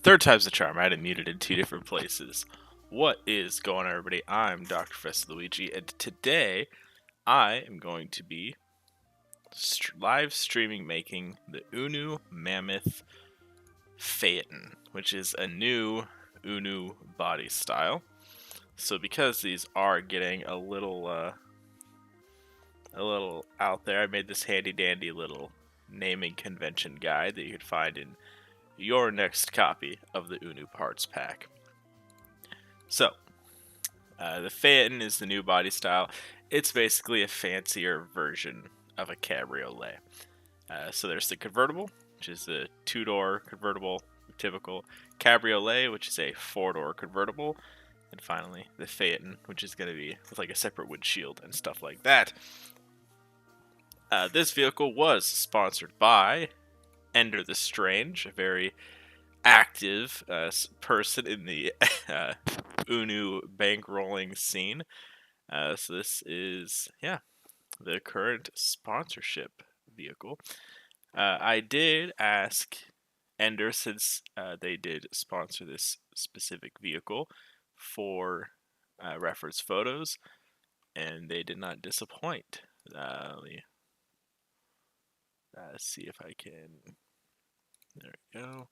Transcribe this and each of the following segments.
Third time's the charm. I had it muted in two different places. What is going on, everybody? I'm Dr. Professor Luigi, and today I am going to be live streaming making the UNU Mammoth Phaeton, which is a new UNU body style. So because these are getting a little out there, I made this handy dandy little naming convention guide that you could find in your next copy of the UNU parts pack. So, the Phaeton is the new body style. It's basically a fancier version of a cabriolet. So there's the convertible, which is a two-door convertible, typical cabriolet, which is a four-door convertible, and finally the Phaeton, which is going to be with like a separate windshield and stuff like that. This vehicle was sponsored by Ender the Strange, a very active person in the UNU bankrolling scene. So this is, the current sponsorship vehicle. I did ask Ender, since they did sponsor this specific vehicle, for reference photos, and they did not disappoint. Let me see if I can. There we go.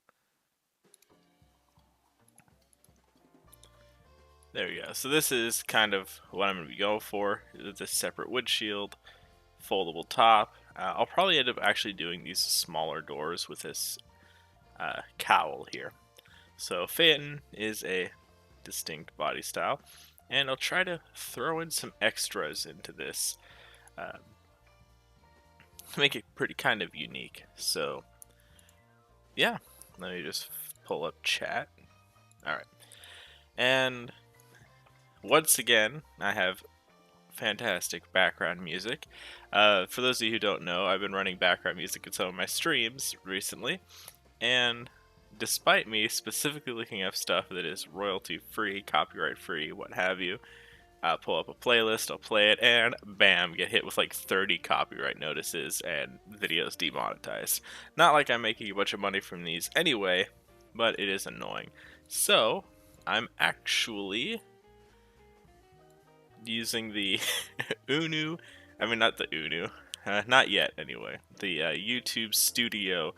There we go. So this is kind of what I'm going to be going for. It's a separate windshield, foldable top. I'll probably end up actually doing these smaller doors with this cowl here. So Phaeton is a distinct body style, and I'll try to throw in some extras into this to make it pretty kind of unique. So yeah, let me just pull up chat. Alright, and once again I have fantastic background music. For those of you who don't know, I've been running background music in some of my streams recently, and despite me specifically looking up stuff that is royalty free, copyright free, what have you, I'll pull up a playlist, I'll play it, and bam, get hit with like 30 copyright notices and videos demonetized. Not like I'm making a bunch of money from these anyway, but it is annoying. So I'm actually using the UNU, not the UNU, not yet anyway, the YouTube Studio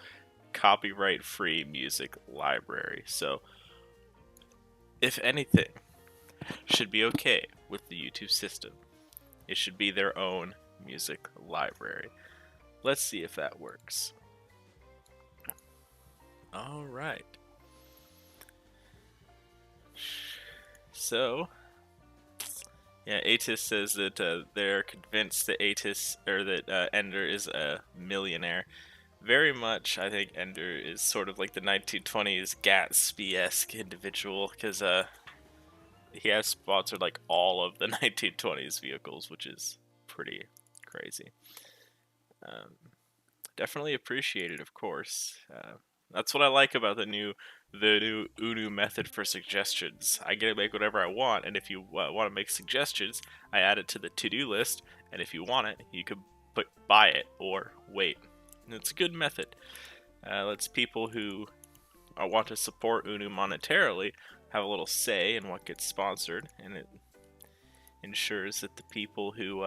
copyright-free music library. So, if anything should be okay with the YouTube system, it should be their own music library. Let's see if that works. Alright. So, yeah, Atis says that they're convinced that Ender is a millionaire. Very much, I think Ender is sort of like the 1920s Gatsby-esque individual, because he has sponsored like all of the 1920s vehicles, which is pretty crazy. Definitely appreciated, of course. That's what I like about the new UNU method for suggestions. I get to make whatever I want, and if you want to make suggestions, I add it to the to-do list, and if you want it, you could buy it or wait. And it's a good method. Lets people who want to support UNU monetarily have a little say in what gets sponsored, and it ensures that the people who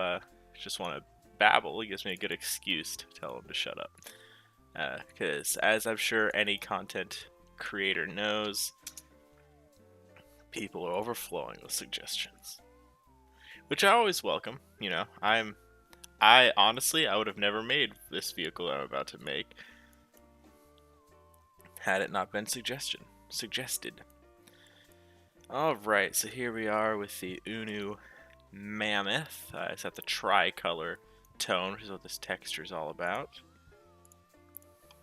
just want to babble, it gives me a good excuse to tell them to shut up. Because as I'm sure any content creator knows, people are overflowing with suggestions, which I always welcome. You know, I honestly, I would have never made this vehicle I'm about to make had it not been suggested. Alright, so here we are with the UNU Mammoth. It's got the tri-color tone, which is what this texture is all about.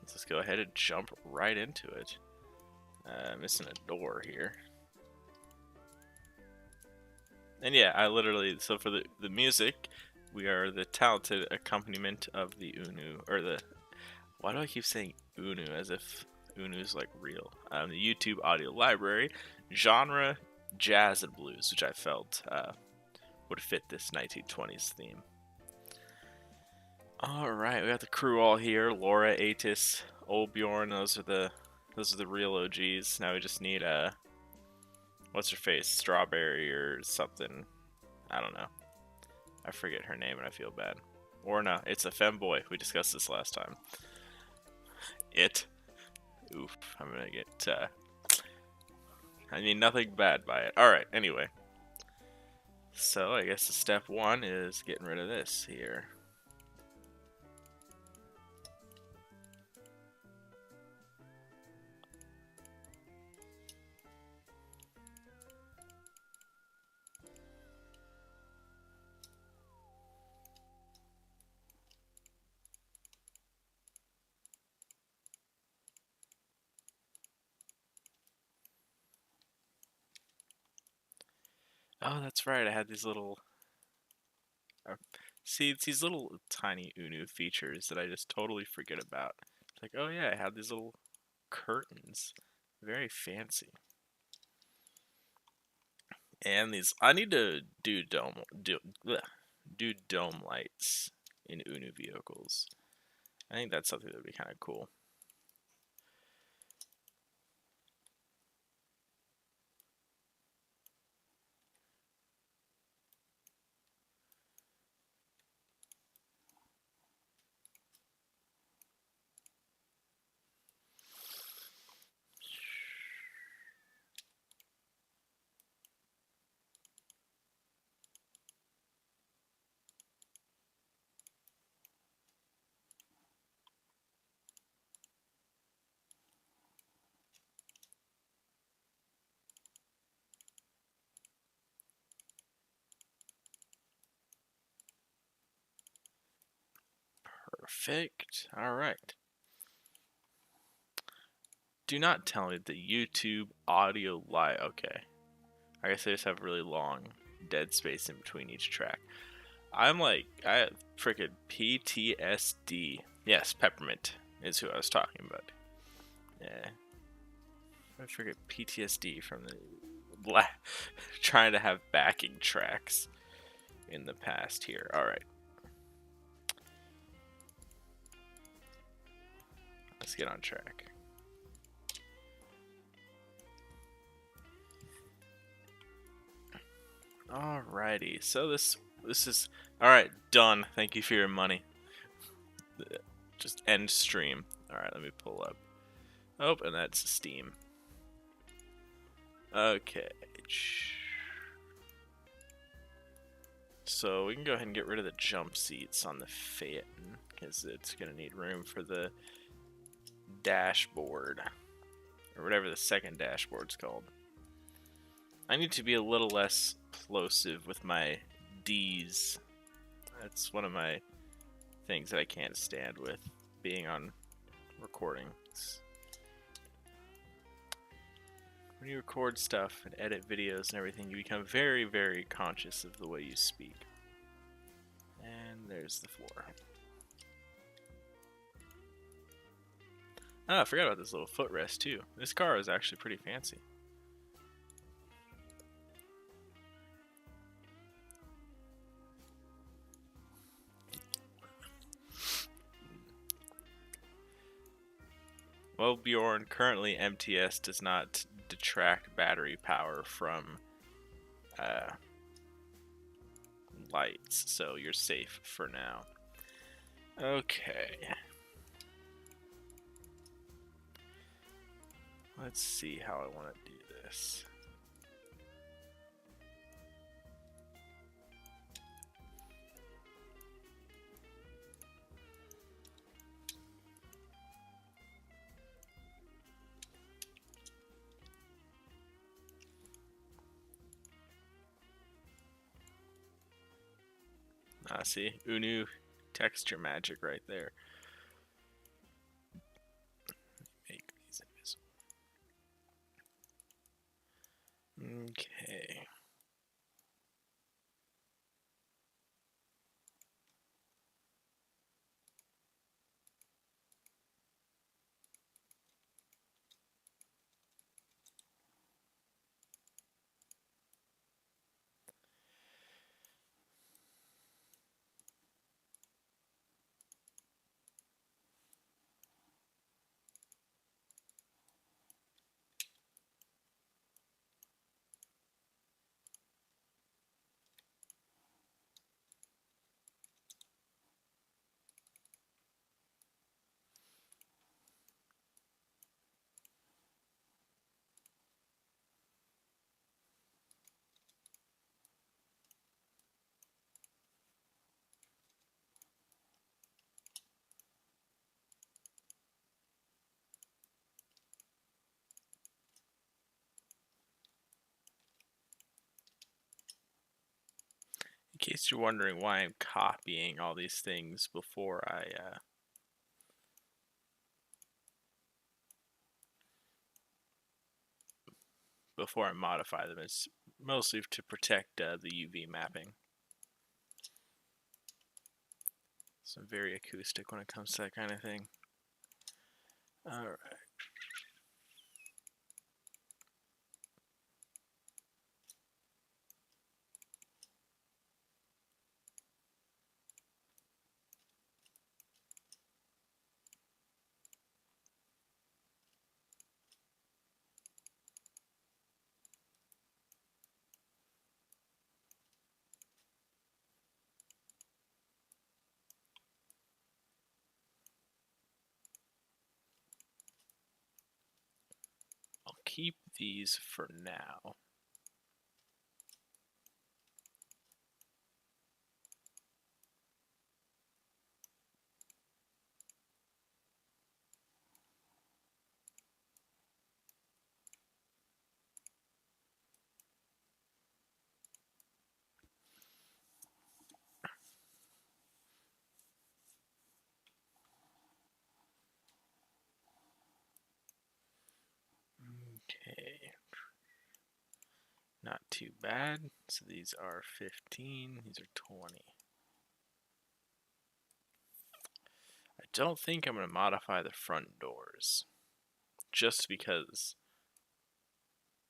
Let's go ahead and jump right into it. Missing a door here. And yeah, I literally, so for the music, we are the talented accompaniment of the UNU, or the, why do I keep saying UNU as if UNU's like real? The YouTube audio library, genre, jazz and blues, which I felt would fit this 1920s theme. Alright, we got the crew all here, Laura, Atis, Olbjorn, those are the real OGs. Now we just need what's her face? Strawberry or something. I don't know. I forget her name and I feel bad. Or no, it's a femboy. We discussed this last time. Oof, I'm gonna get, I mean, nothing bad by it. Alright, anyway. So, I guess the step one is getting rid of this here. Oh, that's right, I had these little... see, it's these little tiny UNU features that I just totally forget about. It's like, oh yeah, I had these little curtains. Very fancy. And these, I need to do dome lights in UNU vehicles. I think that's something that would be kind of cool. Perfect. Alright. Do not tell me the YouTube audio live. Okay. I guess I just have really long dead space in between each track. I'm like, I have freaking PTSD. Yes, Peppermint is who I was talking about. Yeah. I freaking PTSD from the trying to have backing tracks in the past here. Alright. Let's get on track. Alrighty, so this is alright, done. Thank you for your money. Just end stream. Alright, let me pull up. Oh, and that's Steam. Okay. So we can go ahead and get rid of the jump seats on the Phaeton, because it's going to need room for the dashboard, or whatever the second dashboard's called. I need to be a little less plosive with my D's. That's one of my things that I can't stand with being on recordings. When you record stuff and edit videos and everything, you become very, very conscious of the way you speak. And there's the floor. Oh, I forgot about this little footrest too. This car is actually pretty fancy. Well, Bjorn, currently MTS does not detract battery power from uh, lights, so you're safe for now. Okay. Let's see how I want to do this. See, UNU texture magic right there. Make these invisible. Okay. In case you're wondering why I'm copying all these things before I modify them, it's mostly to protect the UV mapping. So I'm very acoustic when it comes to that kind of thing. Alright. I'll keep these for now. Okay. Not too bad. So these are 15, these are 20. I don't think I'm going to modify the front doors, just because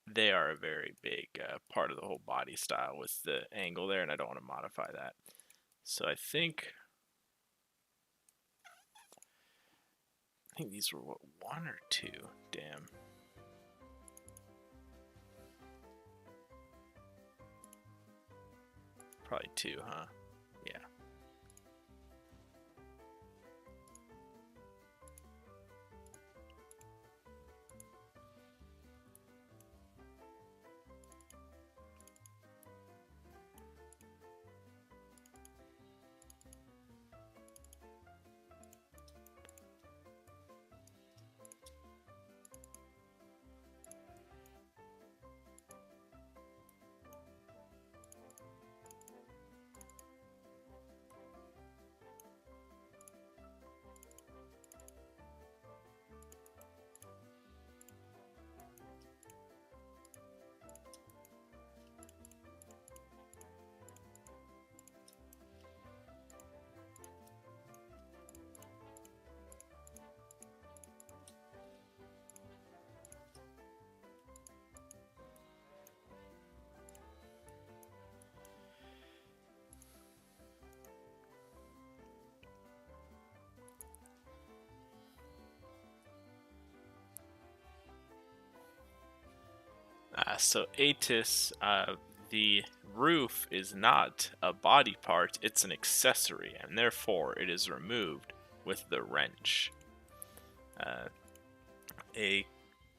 they are a very big part of the whole body style with the angle there, and I don't want to modify that. So I think these were what, 1 or 2? Damn. Probably 2, huh? Yeah. So Atis, the roof is not a body part, it's an accessory, and therefore it is removed with the wrench. A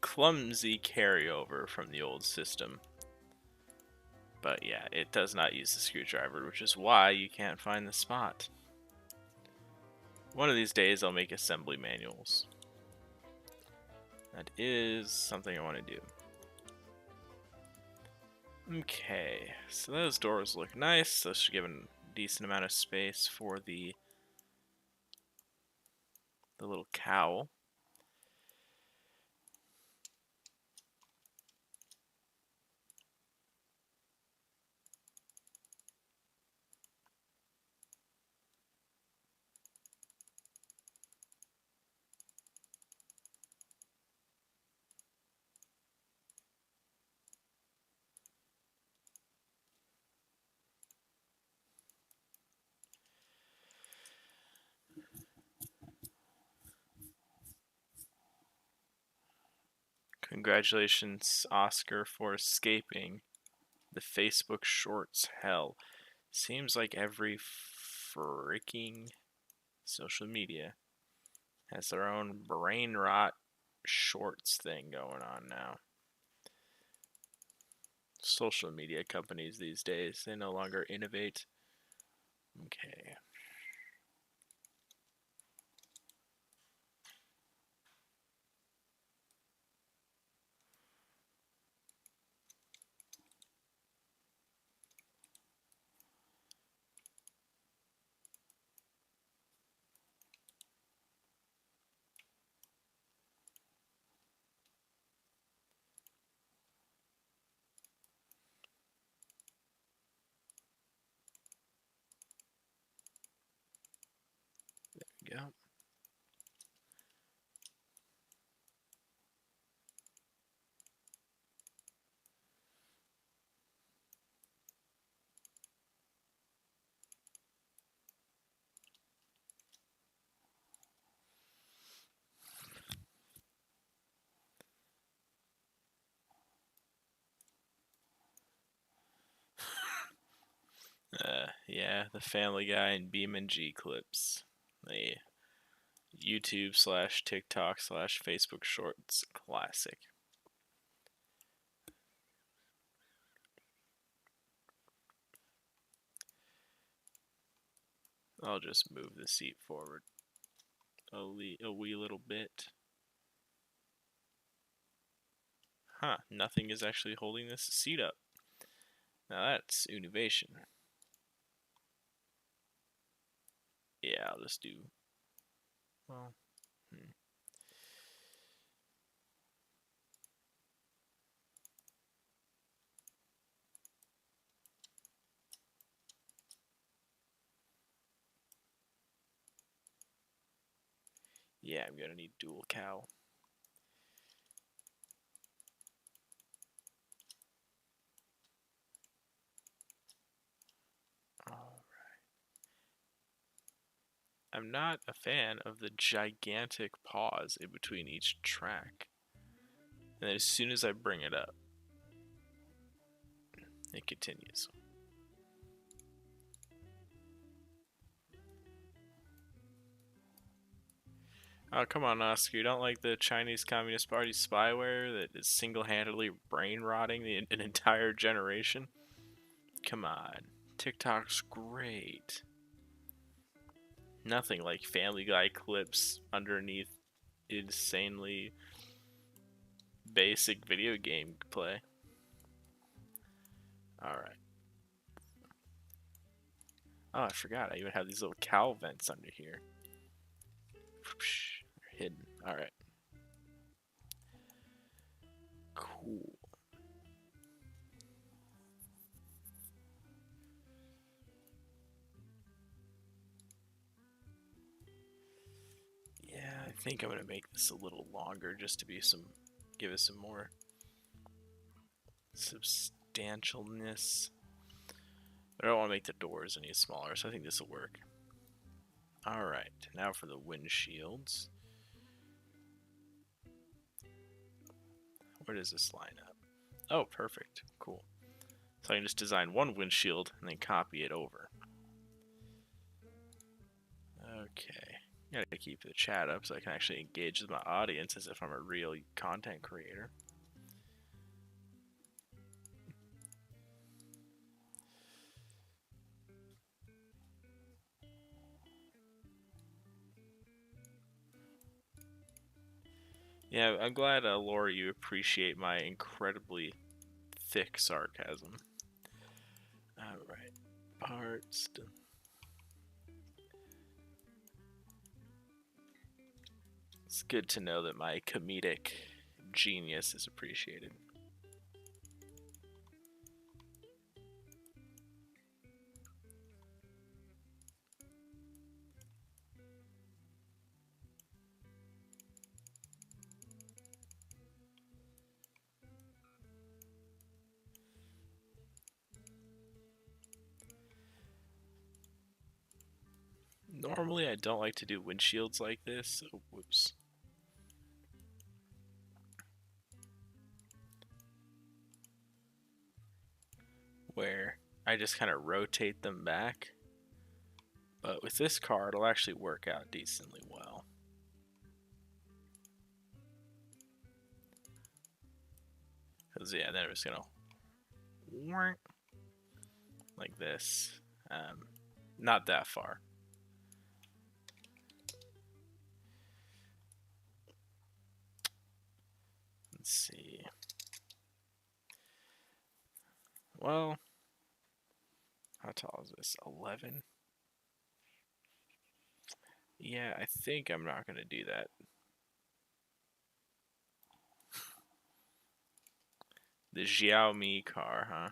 clumsy carryover from the old system. But yeah, it does not use the screwdriver, which is why you can't find the spot. One of these days I'll make assembly manuals. That is something I want to do. Okay, so those doors look nice. Those should give a decent amount of space for the little cowl. Congratulations, Oscar, for escaping the Facebook Shorts hell. Seems like every freaking social media has their own brain rot shorts thing going on now. Social media companies these days, they no longer innovate. Okay. Go. Yeah, the Family Guy and Beam and G clips. The YouTube slash TikTok slash Facebook Shorts classic. I'll just move the seat forward a wee little bit. Huh, nothing is actually holding this seat up. Now that's innovation. Yeah, I'll just do. Well, yeah, I'm gonna need dual cowl. Alright. I'm not a fan of the gigantic pause in between each track. And then as soon as I bring it up, it continues. Oh, come on, Oscar. You don't like the Chinese Communist Party spyware that is single-handedly brain-rotting an entire generation? Come on. TikTok's great. Nothing like Family Guy clips underneath insanely basic video game play. Alright. Oh, I forgot. I even have these little cowl vents under here. They're hidden. Alright. Cool. Yeah, I think I'm gonna make this a little longer just to be give us some more substantialness. But I don't want to make the doors any smaller, so I think this will work. Alright, now for the windshields. Where does this line up? Oh, perfect. Cool. So I can just design one windshield and then copy it over. Okay. Gotta keep the chat up so I can actually engage with my audience as if I'm a real content creator. Yeah, I'm glad, Laura, you appreciate my incredibly thick sarcasm. Alright. Parts. It's good to know that my comedic genius is appreciated. Normally, I don't like to do windshields like this. Oh, whoops. Where I just kind of rotate them back. But with this car, it'll actually work out decently well. Because, yeah, then it's going to like this. Not that far. Let's see. Well, how tall is this? 11? Yeah, I think I'm not going to do that. The Xiaomi car, huh?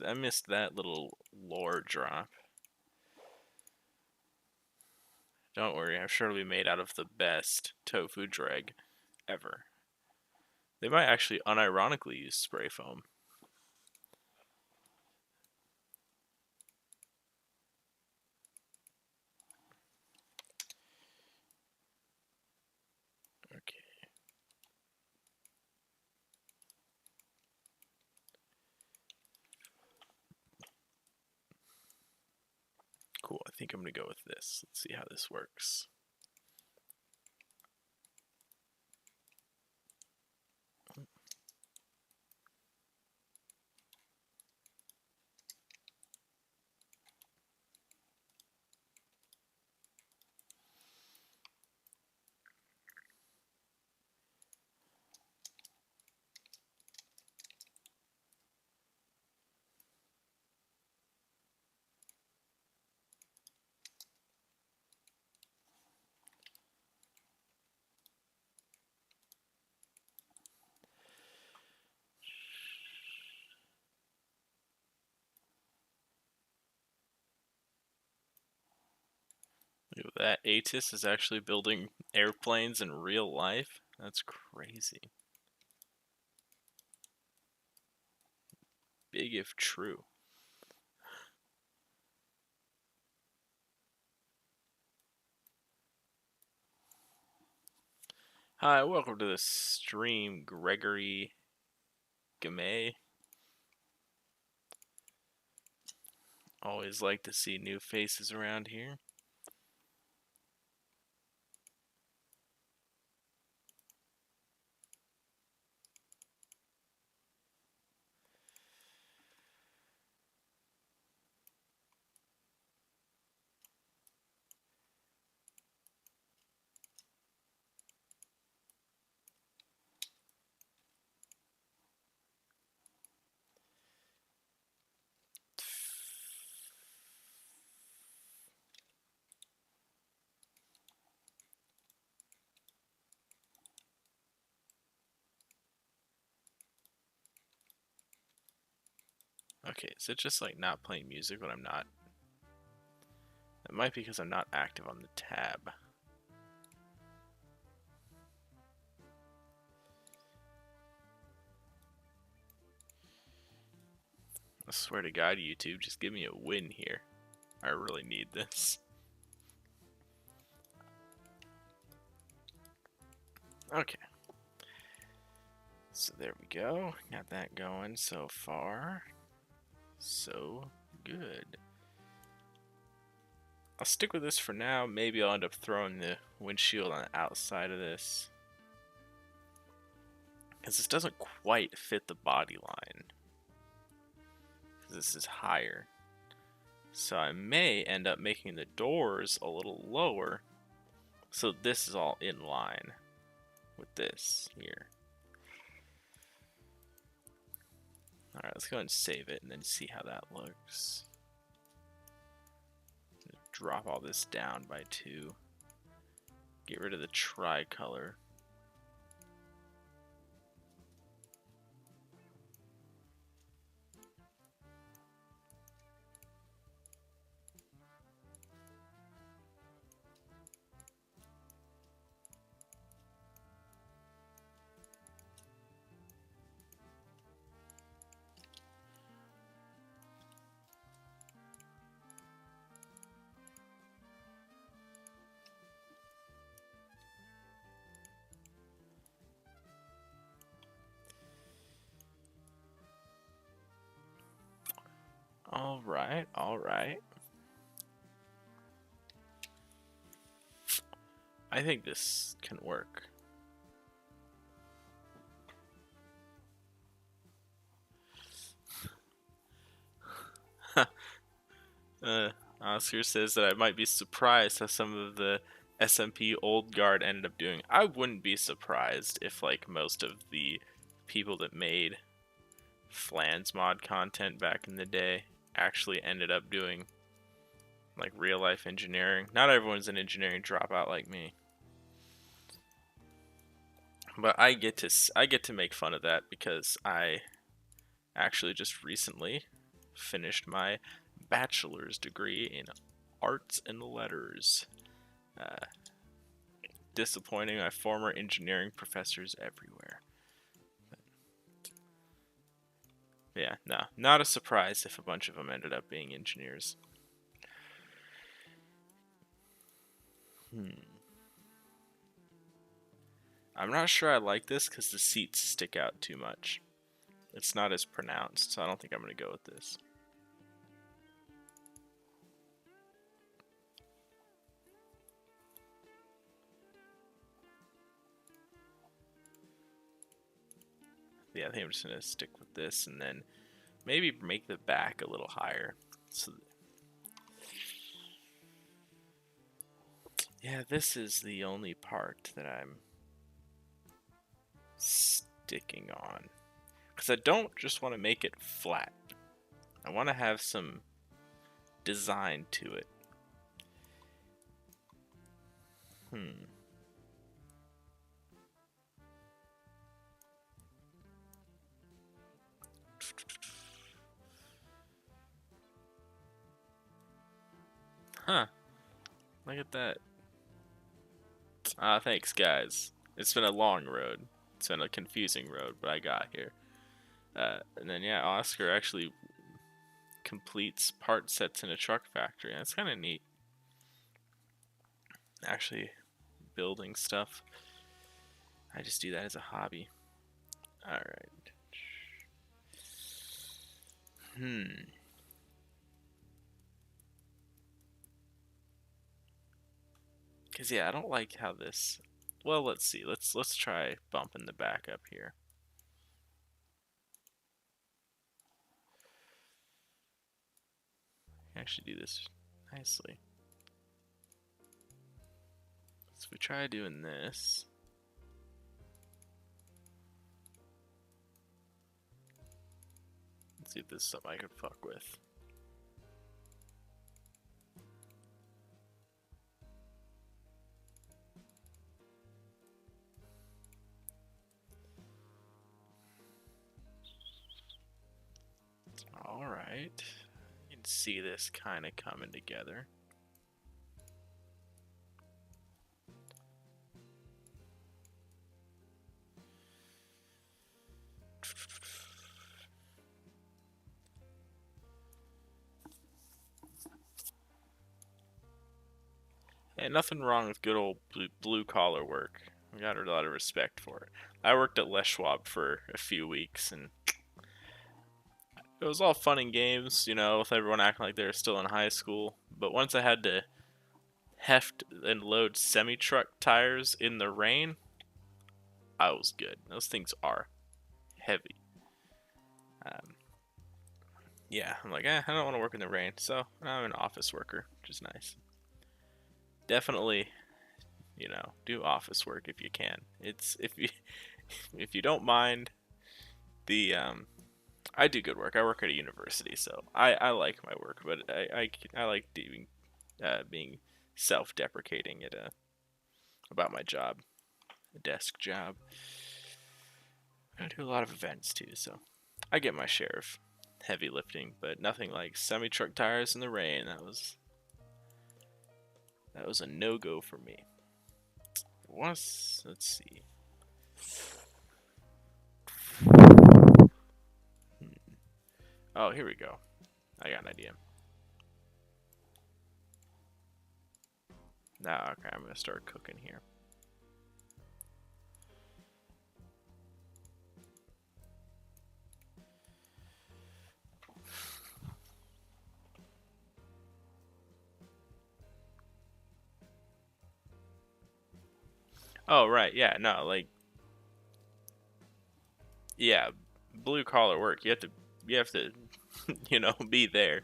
I missed that little lore drop. Don't worry, I'm sure it'll be made out of the best tofu dreg ever. They might actually unironically use spray foam. Okay. Cool, I think I'm gonna go with this. Let's see how this works. Look at that. Atis is actually building airplanes in real life? That's crazy. Big if true. Hi, welcome to the stream, Gregory Gamay. Always like to see new faces around here. Okay, is it just like not playing music when I'm not? It might be because I'm not active on the tab. I swear to God, YouTube, just give me a win here. I really need this. Okay. So there we go. Got that going so far. So good. I'll stick with this for now. Maybe I'll end up throwing the windshield on the outside of this, because this doesn't quite fit the body line. This is higher. So I may end up making the doors a little lower, so this is all in line with this here. Alright, let's go ahead and save it and then see how that looks. Drop all this down by 2. Get rid of the tricolor. Alright, alright. I think this can work. Oscar says that I might be surprised how some of the SMP old guard ended up doing. I wouldn't be surprised if like most of the people that made Flans mod content back in the day actually ended up doing like real life engineering. Not everyone's an engineering dropout like me, but I get to make fun of that because I actually just recently finished my bachelor's degree in arts and letters. Disappointing my former engineering professors everywhere. Yeah, no, not a surprise if a bunch of them ended up being engineers. I'm not sure I like this because the seats stick out too much. It's not as pronounced, so I don't think I'm going to go with this. Yeah, I think I'm just going to stick with this and then maybe make the back a little higher. So, yeah, this is the only part that I'm sticking on. Because I don't just want to make it flat. I want to have some design to it. Huh. Look at that. Thanks, guys. It's been a long road. It's been a confusing road, but I got here. And then, yeah, Oscar actually completes part sets in a truck factory. That's kind of neat. Actually building stuff. I just do that as a hobby. Alright. Cause yeah, I don't like how this. Well, let's see. Let's try bumping the back up here. Actually, do this nicely. So we try doing this. Let's see if this is something I could fuck with. Alright. You can see this kind of coming together. And nothing wrong with good old blue collar work. I got a lot of respect for it. I worked at Les Schwab for a few weeks, and it was all fun and games, with everyone acting like they were still in high school. But once I had to heft and load semi-truck tires in the rain, I was good. Those things are heavy. Um, yeah, I'm like, I don't want to work in the rain, so I'm an office worker, which is nice. Definitely, do office work if you can. It's if you don't mind the I do good work. I work at a university, so I like my work, but I like being self-deprecating about my job, a desk job. I do a lot of events too, so I get my share of heavy lifting, but nothing like semi-truck tires in the rain. That was a no-go for me. Let's see. Oh, here we go. I got an idea. Now, okay, I'm gonna start cooking here. Oh, right, yeah, no, like, yeah, blue collar work. You have to, be there,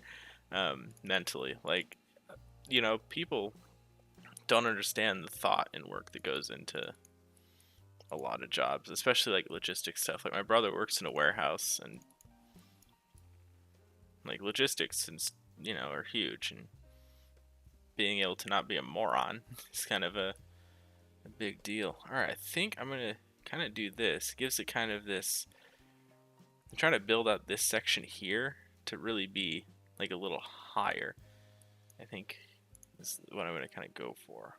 mentally. Like, people don't understand the thought and work that goes into a lot of jobs, especially like logistics stuff. Like my brother works in a warehouse, and like logistics and are huge, and being able to not be a moron is kind of a big deal. All right, I think I'm gonna kind of do this. Gives it kind of this. I'm trying to build out this section here to really be like a little higher. I think is what I'm gonna kind of go for.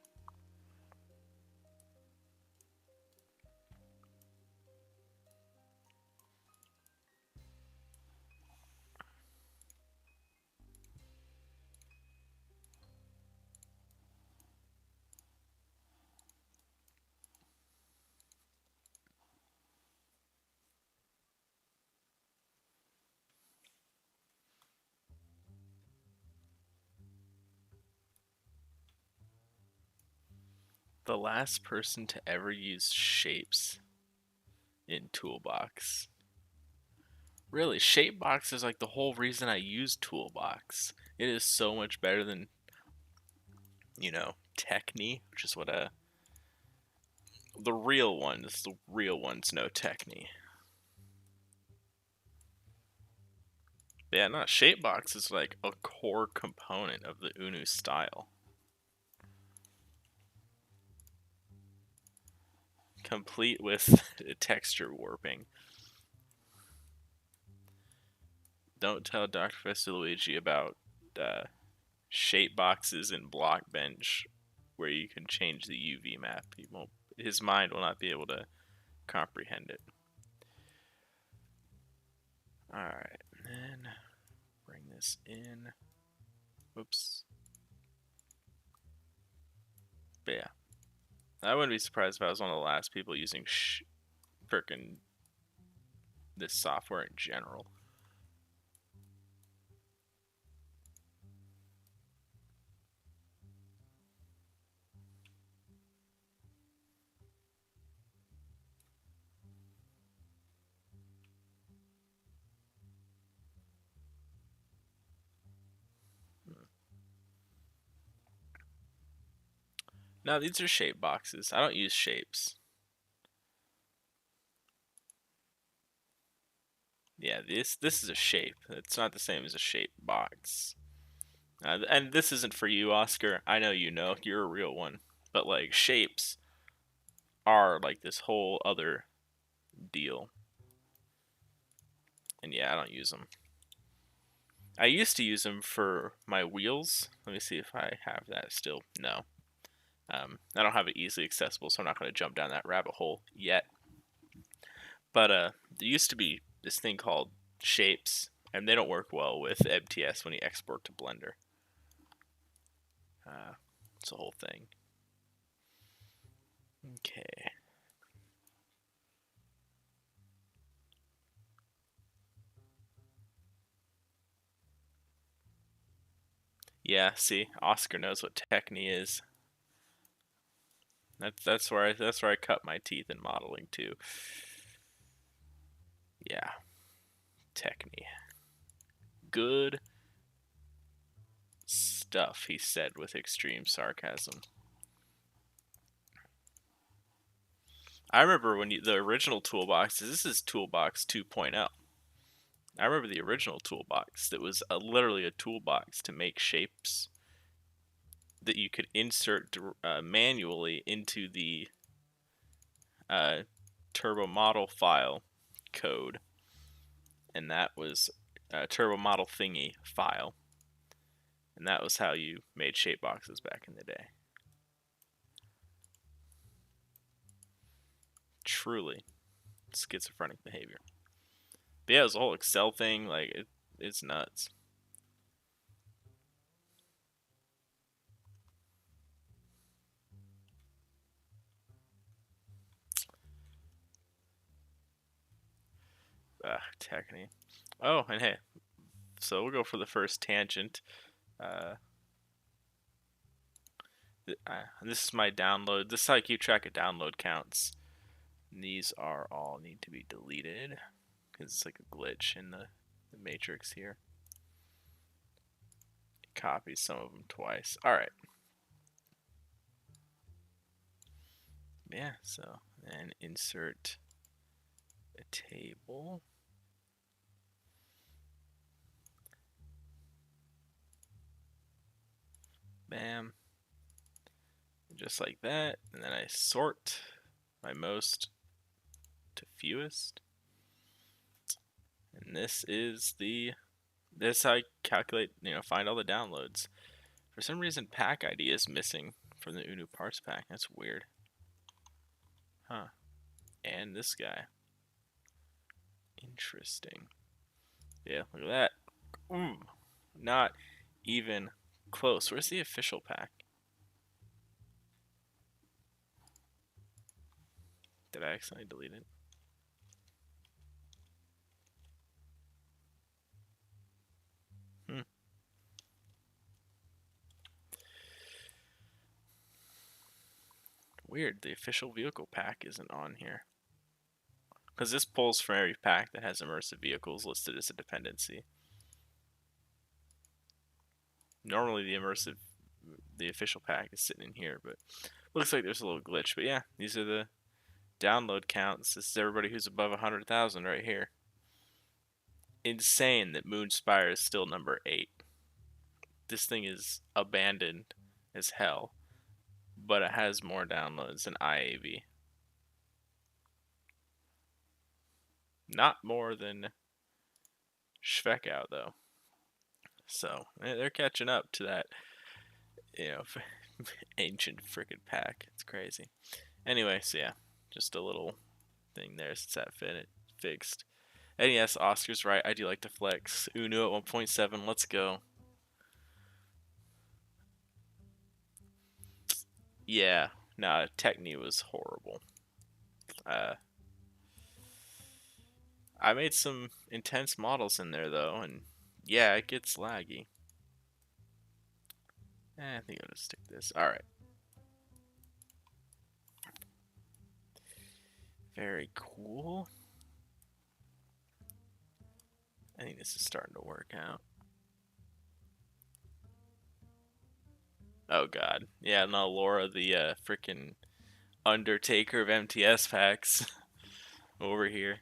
The last person to ever use shapes in Toolbox. Really, Shapebox is like the whole reason I use Toolbox. It is so much better than, Techni, which is what the real ones, know Techni. But yeah, no, Shapebox is like a core component of the UNU style. Complete with texture warping. Don't tell Dr. Professor Luigi about shape boxes in Blockbench where you can change the UV map. His mind will not be able to comprehend it. Alright, then bring this in. Whoops. But yeah, I wouldn't be surprised if I was one of the last people using frickin' this software in general. Now these are shape boxes. I don't use shapes. Yeah, this is a shape. It's not the same as a shape box. And this isn't for you, Oscar. I know you're a real one. But like shapes are like this whole other deal. And yeah, I don't use them. I used to use them for my wheels. Let me see if I have that still. No. I don't have it easily accessible, so I'm not going to jump down that rabbit hole yet. But there used to be this thing called shapes, and they don't work well with MTS when you export to Blender. It's a whole thing. Okay. Yeah, see, Oscar knows what Techni is. That's where I cut my teeth in modeling too. Yeah, Techni. Good stuff, he said with extreme sarcasm. I remember when the original toolbox, this is Toolbox 2.0. I remember the original toolbox that was literally a toolbox to make shapes that you could insert manually into the uh, turbo model file code, and that was a turbo model thingy file, and that was how you made shape boxes back in the day. Truly schizophrenic behavior. But yeah, it was the whole Excel thing. Like it's nuts. Technique. Oh, and hey, so we'll go for the first tangent. Uh, this is my download. This is how I keep track of download counts. These are all need to be deleted because it's like a glitch in the matrix here. It copies some of them twice. All right. Yeah. So and insert a table. Bam. Just like that, and then I sort my most to fewest. And this how I calculate, find all the downloads. For some reason, pack ID is missing from the UNU parse pack. That's weird. Huh. And this guy. Interesting. Yeah, look at that. Ooh, not even close. Where's the official pack? Did I accidentally delete it? Hmm. Weird. The official vehicle pack isn't on here. Because this pulls from every pack that has immersive vehicles listed as a dependency. Normally the official pack is sitting in here, but looks like there's a little glitch. But yeah, these are the download counts. This is everybody who's above 100,000 right here. Insane that Moonspire is still number 8. This thing is abandoned as hell, but it has more downloads than IAV. Not more than Schweckout though. So they're catching up to that, you know, ancient freaking pack. It's crazy. Anyway, so yeah, just a little thing there since that fixed. And yes, Oscar's right. I do like to flex. UNU at 1.7. Let's go. Yeah. Nah, Techni was horrible. I made some intense models in there though, and yeah, it gets laggy. I think I'll just stick this. All right. Very cool. I think this is starting to work out. Oh god. Yeah, no, Laura, the freaking Undertaker of MTS packs over here.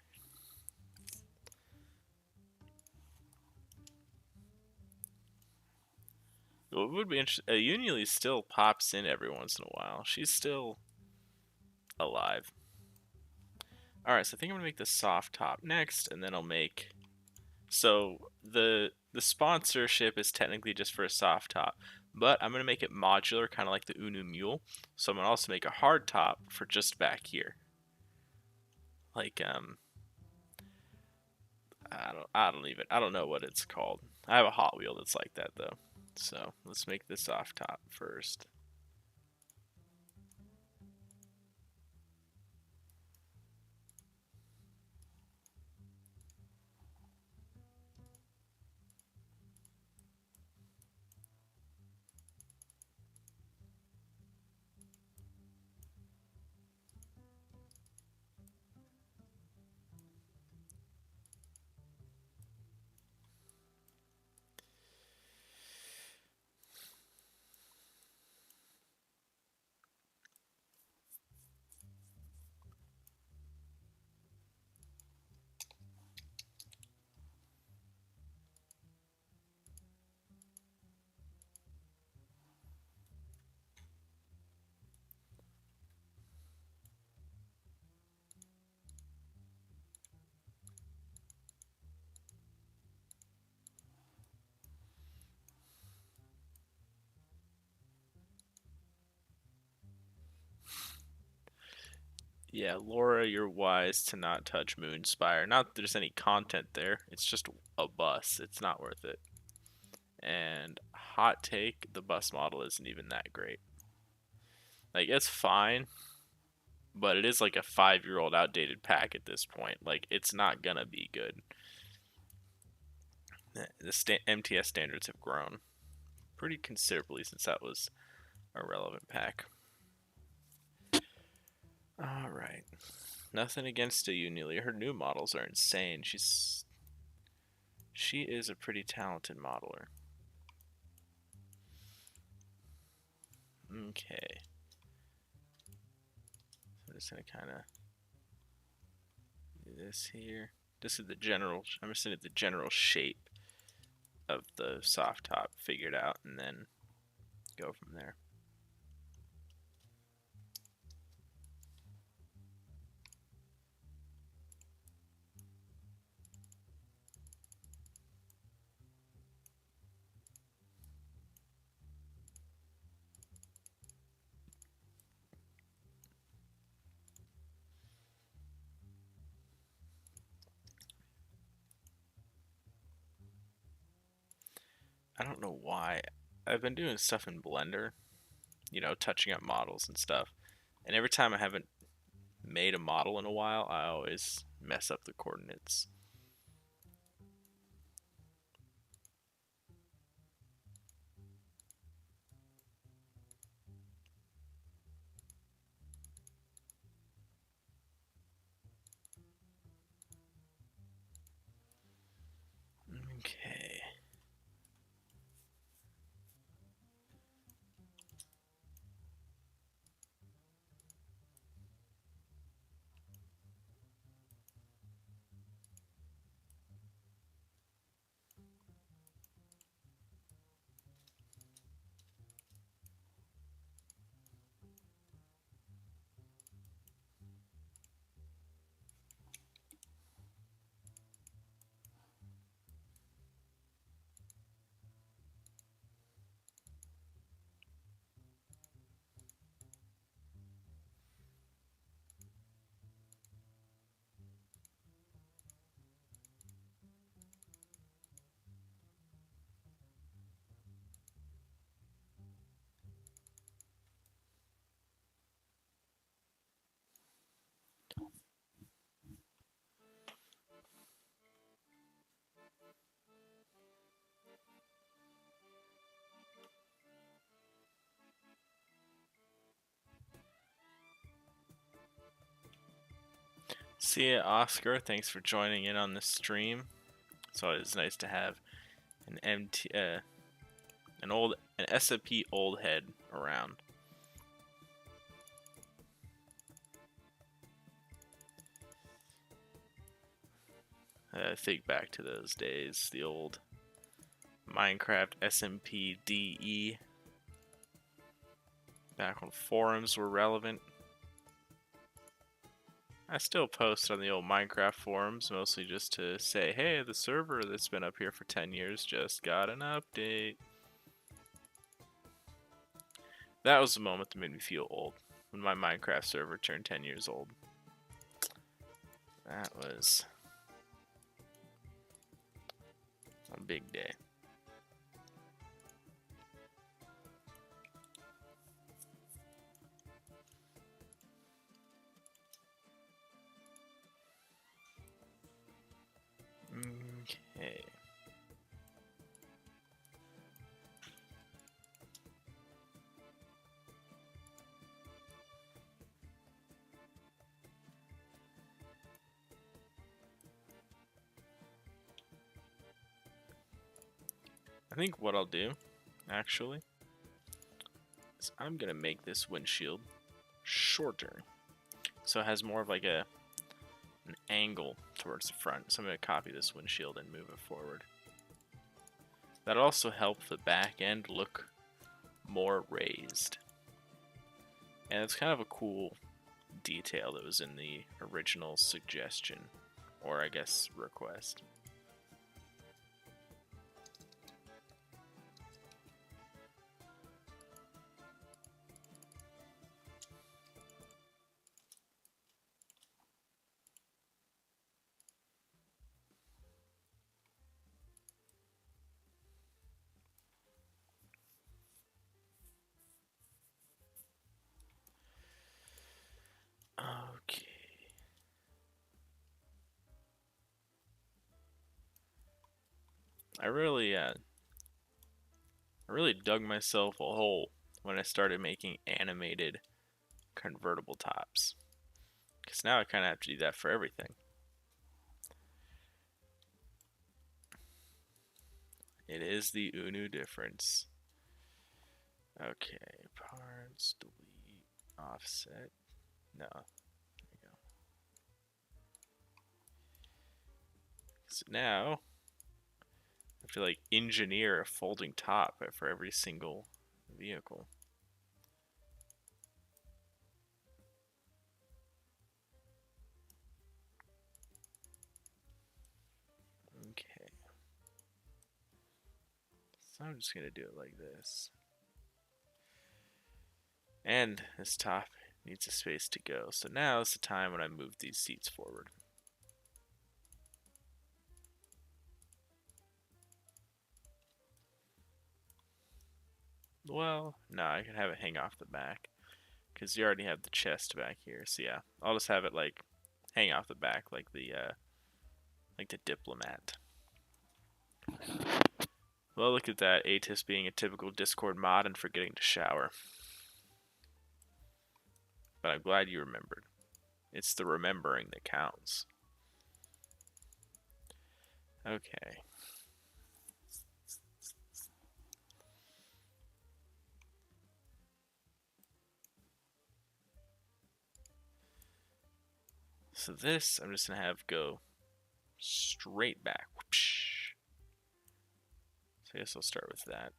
Well, it would be interesting. Unili still pops in every once in a while. She's still alive. Alright, so I think I'm gonna make the soft top next, and then I'll make. So the sponsorship is technically just for a soft top, but I'm gonna make it modular, kind of like the UNU Mule. So I'm gonna also make a hard top for just back here. Like I don't know what it's called. I have a Hot Wheel that's like that though. So let's make the soft top first. Yeah, Laura, you're wise to not touch Moonspire. Not that there's any content there. It's just a bus. It's not worth it. And hot take, the bus model isn't even that great. Like, it's fine, but it is like a 5-year-old outdated pack at this point. Like, it's not gonna be good. The MTS standards have grown pretty considerably since that was a relevant pack. Alright. Nothing against Unelia. Her new models are insane. She is a pretty talented modeler. Okay. So I'm just gonna kind of do this here. This is the general. I'm just gonna get the general shape of the soft top figured out, and then go from there. I don't know why. I've been doing stuff in Blender, touching up models and stuff. And every time I haven't made a model in a while, I always mess up the coordinates. Okay. See ya, Oscar. Thanks for joining in on this stream. It's always nice to have an an SMP old head around. Think back to those days, the old Minecraft SMP DE. Back when forums were relevant. I still post on the old Minecraft forums, mostly just to say, hey, the server that's been up here for 10 years just got an update. That was the moment that made me feel old, when my Minecraft server turned 10 years old. That was a big day. Okay. I think what I'll do, actually, is I'm gonna make this windshield shorter, so it has more of like an angle towards the front. So I'm gonna copy this windshield and move it forward. That'll also help the back end look more raised, and it's kind of a cool detail that was in the original suggestion, or I guess request. I really dug myself a hole when I started making animated convertible tops. Because now I kind of have to do that for everything. It is the UNU difference. Okay, parts, delete, offset. No, there you go. So now I have to like engineer a folding top for every single vehicle. Okay, so I'm just gonna do it like this. And this top needs a space to go. So now is the time when I move these seats forward. Well, no, I can have it hang off the back because you already have the chest back here. So yeah, I'll just have it like hang off the back like the diplomat. Well, look at that, Atis being a typical Discord mod and forgetting to shower. But I'm glad you remembered. It's the remembering that counts. Okay. So this, I'm just going to have go straight back. Whoopsh. So I guess I'll start with that.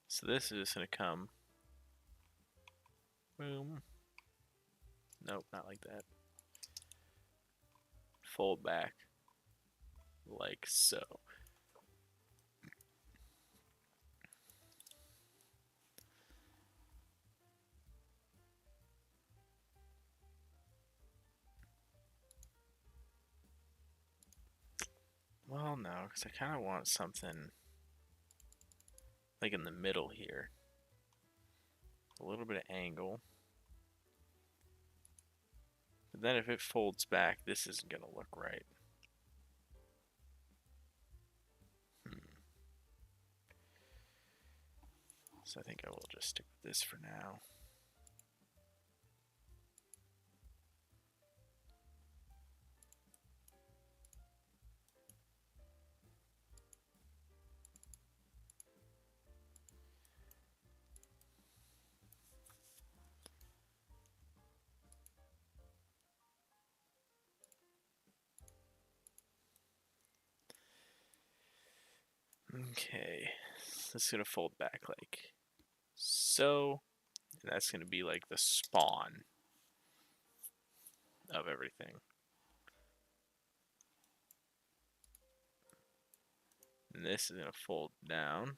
So this is just going to come. Boom. Nope, not like that. Fold back. Like so. Well, no, because I kind of want something like in the middle here. A little bit of angle. But then if it folds back, this isn't going to look right. So I think I will just stick with this for now. Okay, so this is going to fold back like so, and that's going to be like the spawn of everything. And this is going to fold down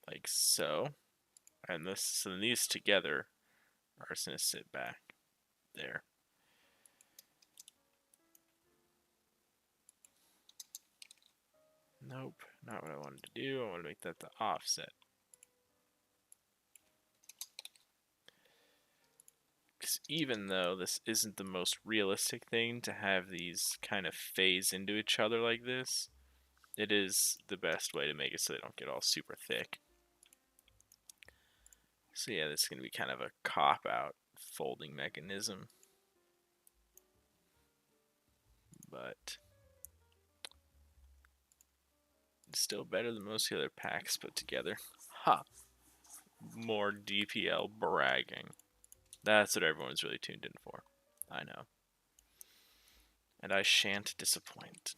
like so, and this, so these together are just going to sit back there. Nope, not what I wanted to do. I want to make that the offset. Because even though this isn't the most realistic thing to have these kind of phase into each other like this, it is the best way to make it so they don't get all super thick. So yeah, this is going to be kind of a cop-out folding mechanism. But it's still better than most of the other packs put together. Ha! More DPL bragging. That's what everyone's really tuned in for. I know. And I shan't disappoint.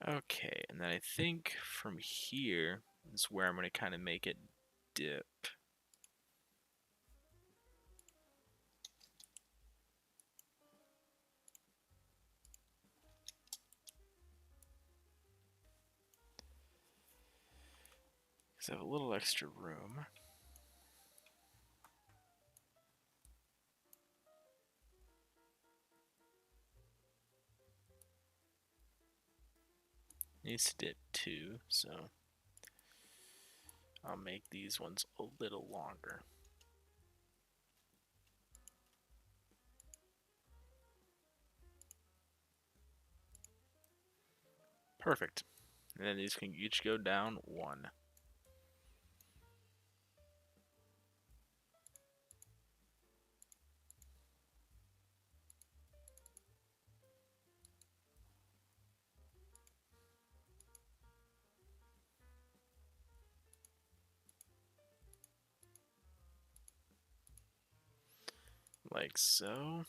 Okay, and then I think from here is where I'm going to kind of make it dip. Because I have a little extra room. Needs to dip too, so I'll make these ones a little longer. Perfect. And then these can each go down one. Like so.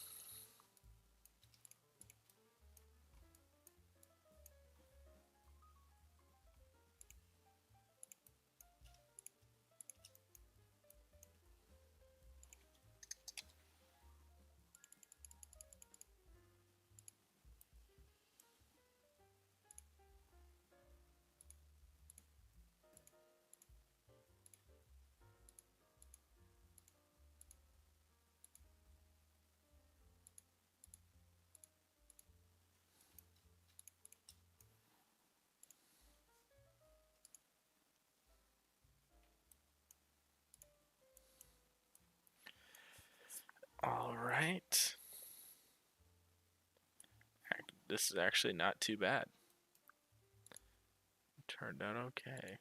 All right. This is actually not too bad. Turned out okay.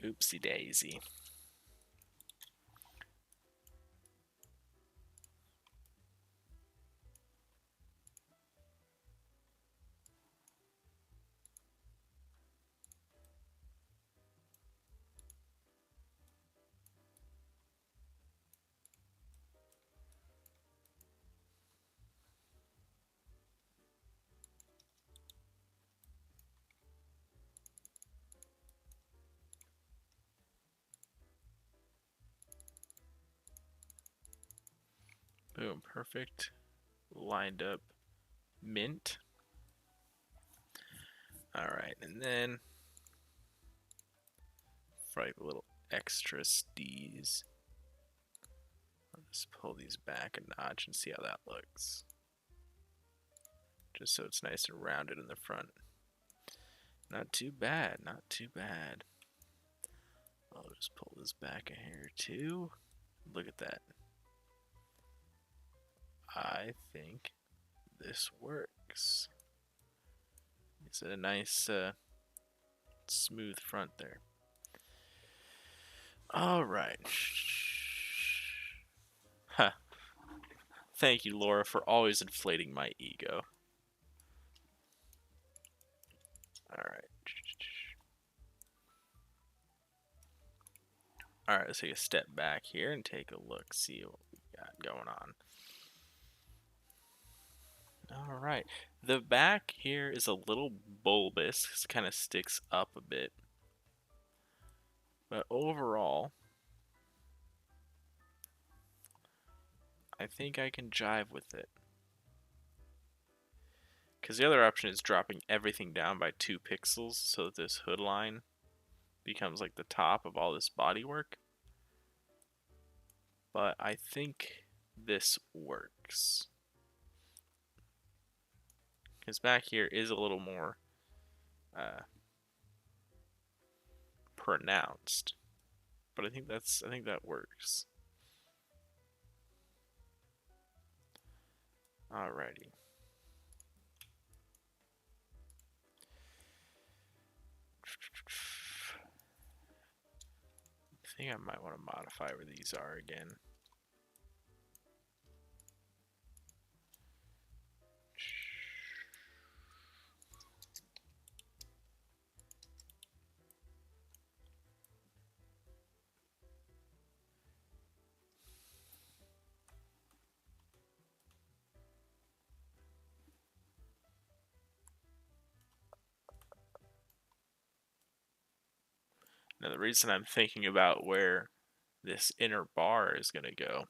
Oopsie daisy. Boom, perfect. Lined up mint. Alright, and then for like a little extra steez, I'll just pull these back a notch and see how that looks. Just so it's nice and rounded in the front. Not too bad, not too bad. I'll just pull this back a hair too. Look at that. I think this works. It's a nice smooth front there. Alright. Huh. Thank you, Laura, for always inflating my ego. Alright. Alright, let's take a step back here and take a look, see what we got going on. Alright. The back here is a little bulbous, it kind of sticks up a bit. But overall, I think I can jive with it. Because the other option is dropping everything down by 2 pixels so that this hood line becomes like the top of all this bodywork. But I think this works. Because back here is a little more pronounced. But I think that works. Alrighty. think I might want to modify where these are again. Now the reason I'm thinking about where this inner bar is going to go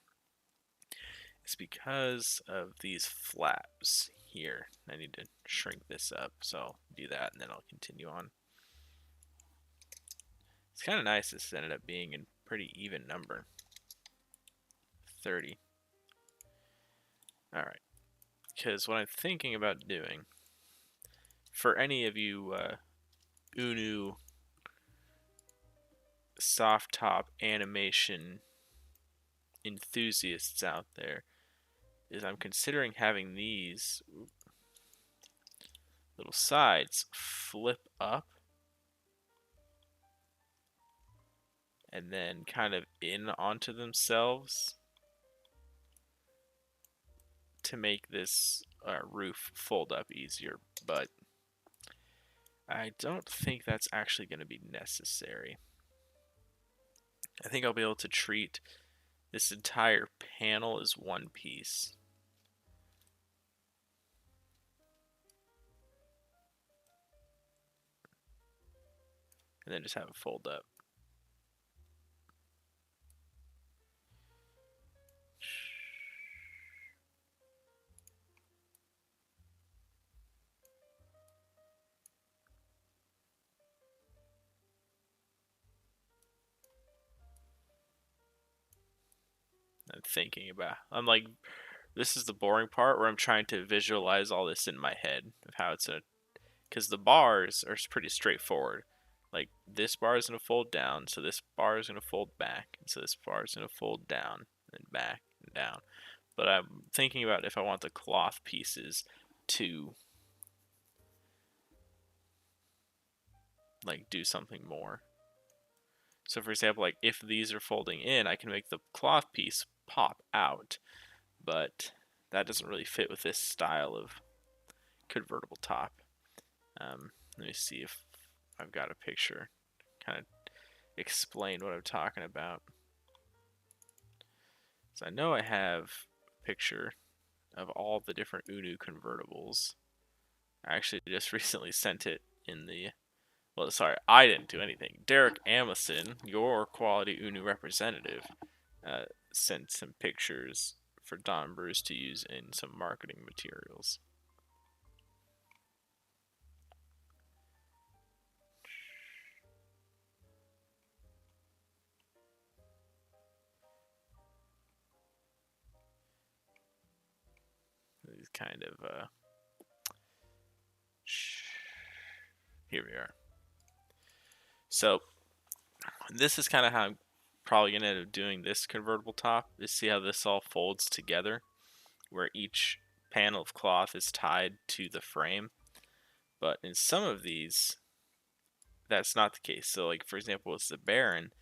is because of these flaps here. I need to shrink this up, so I'll do that and then I'll continue on. It's kind of nice this ended up being a pretty even number. 30. Alright, because what I'm thinking about doing, for any of you UNU soft top animation enthusiasts out there, is I'm considering having these little sides flip up and then kind of in onto themselves to make this roof fold up easier, but I don't think that's actually going to be necessary. I think I'll be able to treat this entire panel as one piece. And then just have it fold up. I'm thinking about, I'm like, this is the boring part where I'm trying to visualize all this in my head of how it's gonna, because the bars are pretty straightforward. Like this bar is gonna fold down, so this bar is gonna fold back, and so this bar is gonna fold down and back and down. But I'm thinking about if I want the cloth pieces to like do something more. So for example, like if these are folding in, I can make the cloth piece pop out, but that doesn't really fit with this style of convertible top. Let me see if I've got a picture, kind of explain what I'm talking about. So I know I have a picture of all the different UNU convertibles. I actually just recently sent it in the, well, sorry, I didn't do anything. Derek Amison, your quality UNU representative, sent some pictures for Don Bruce to use in some marketing materials. These kind of, here we are. So this is kind of how I'm probably going to end up doing this convertible top, is see how this all folds together, where each panel of cloth is tied to the frame. But in some of these, that's not the case. So like, for example, with the Baron,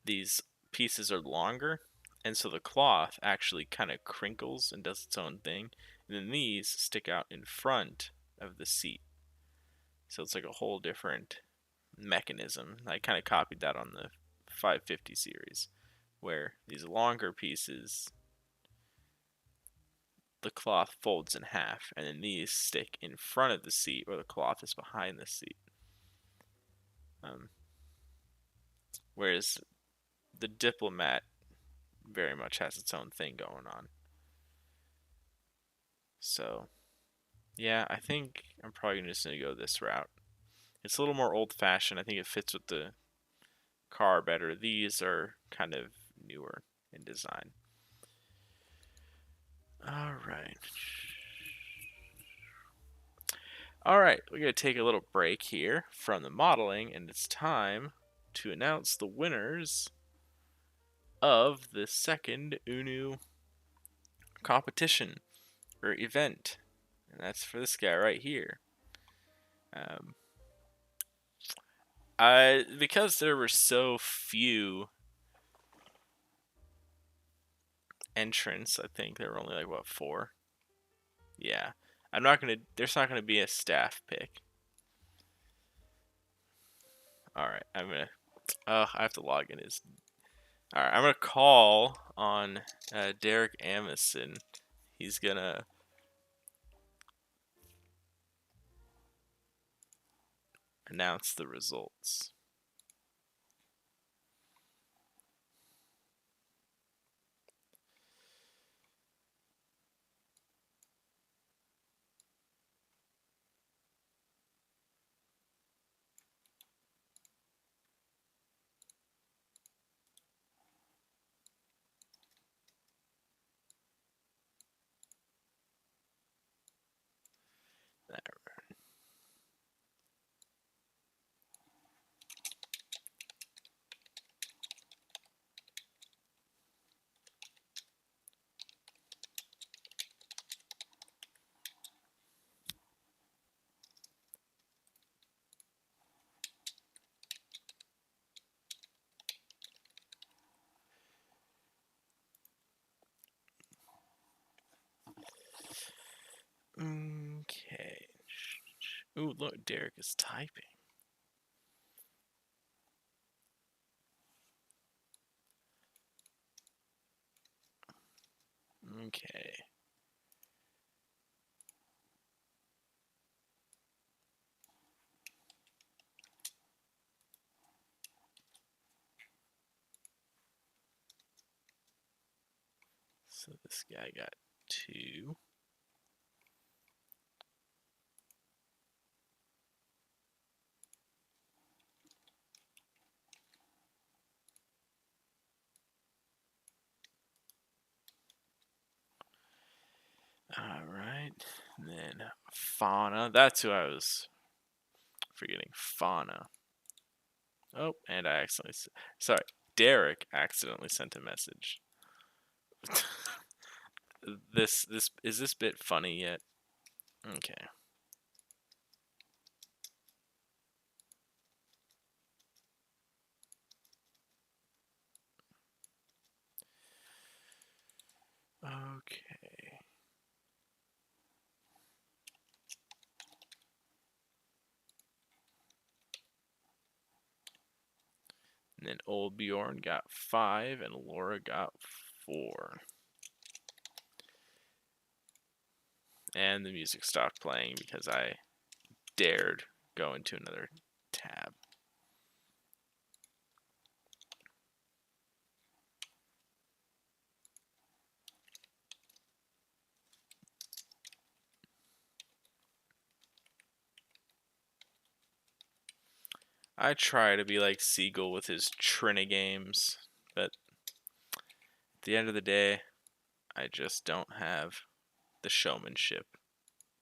these pieces are longer, and so the cloth actually kind of crinkles and does its own thing. And then these stick out in front of the seat. So it's like a whole different mechanism. I kind of copied that on the 550 series, where these longer pieces, the cloth folds in half, and then these stick in front of the seat, or the cloth is behind the seat. Whereas the Diplomat very much has its own thing going on. So, yeah, I think I'm probably just going to go this route. It's a little more old-fashioned. I think it fits with the car better. These are kind of newer in design. Alright. Alright, we're going to take a little break here from the modeling, and it's time to announce the winners of the second UNU competition or event. And that's for this guy right here. Because there were so few entrants. I think there were only like what, 4? Yeah. I'm not gonna. There's not gonna be a staff pick. All right. I'm gonna. I have to log in his. All right. I'm gonna call on Derek Amison. He's gonna announce the results. Okay. Ooh, look, Derek is typing. Okay. So this guy got 2. All right. And then Fauna. That's who I was forgetting. Fauna. Oh, and I accidentally. Sorry, Derek accidentally sent a message. This is this bit funny yet? Okay. Okay. And then old Bjorn got 5 and Laura got 4. And the music stopped playing because I dared go into another tab. I try to be like Siegel with his Trina games, but at the end of the day, I just don't have the showmanship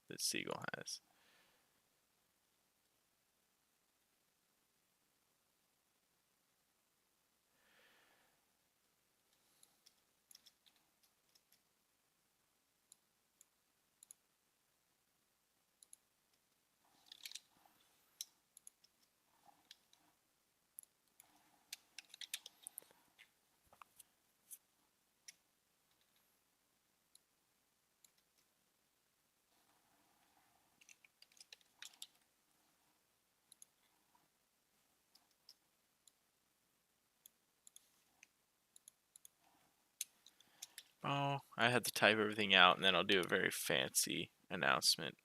that Siegel has. Oh, I had to type everything out and then I'll do a very fancy announcement.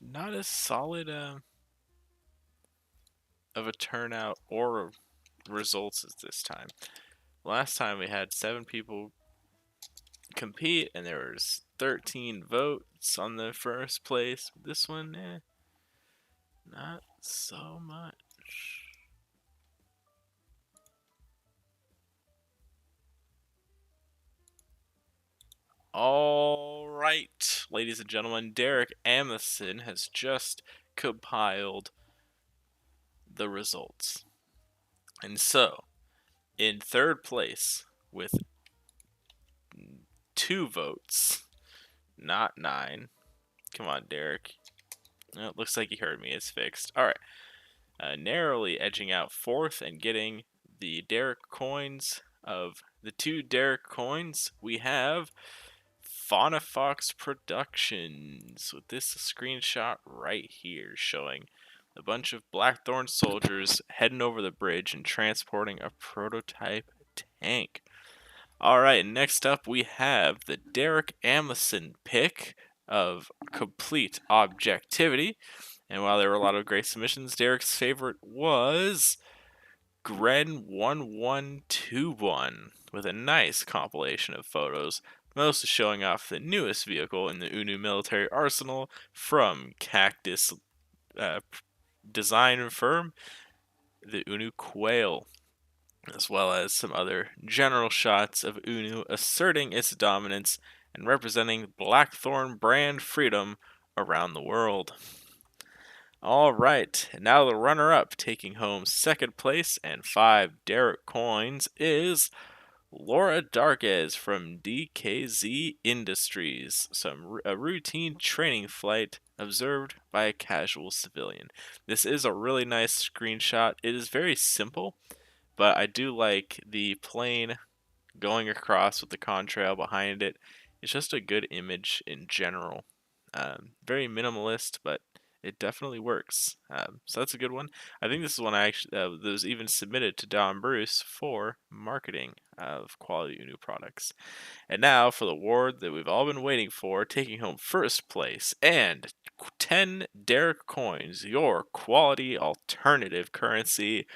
Not as solid of a turnout or results as this time. Last time we had 7 people compete, and there was 13 votes on the first place. This one, not so much. All right, ladies and gentlemen, Derek Amundsen has just compiled the results. And so, in third place with 2 votes, not 9. Come on, Derek. Oh, it looks like he heard me. It's fixed. All right. Narrowly edging out fourth and getting the Derek coins. Of the 2 Derek coins, we have Fauna Fox Productions with this screenshot right here showing a bunch of Blackthorn soldiers heading over the bridge and transporting a prototype tank. Alright, next up we have the Derek Amundsen pick of Complete Objectivity. And while there were a lot of great submissions, Derek's favorite was Gren1121 with a nice compilation of photos, most showing off the newest vehicle in the UNU military arsenal from Cactus design firm, the UNU Quail, as well as some other general shots of UNU asserting its dominance and representing Blackthorn brand freedom around the world. Alright, now the runner-up taking home second place and 5 Derek coins is Laura Darquez from DKZ Industries. A routine training flight observed by a casual civilian. This is a really nice screenshot. It is very simple, but I do like the plane going across with the contrail behind it. It's just a good image in general. Very minimalist, but it definitely works. So that's a good one. I think this is one I actually that was even submitted to Don Bruce for marketing of quality UNU products. And now for the award that we've all been waiting for, taking home first place and 10 Derek coins, your quality alternative currency.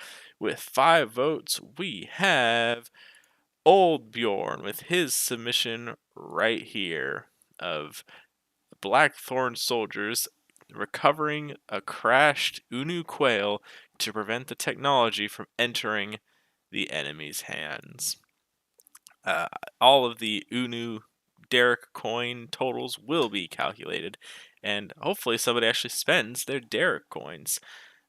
With 5 votes, we have Old Bjorn with his submission right here of Blackthorn soldiers recovering a crashed UNU quail to prevent the technology from entering the enemy's hands. All of the UNU Derek coin totals will be calculated, and hopefully somebody actually spends their Derek coins.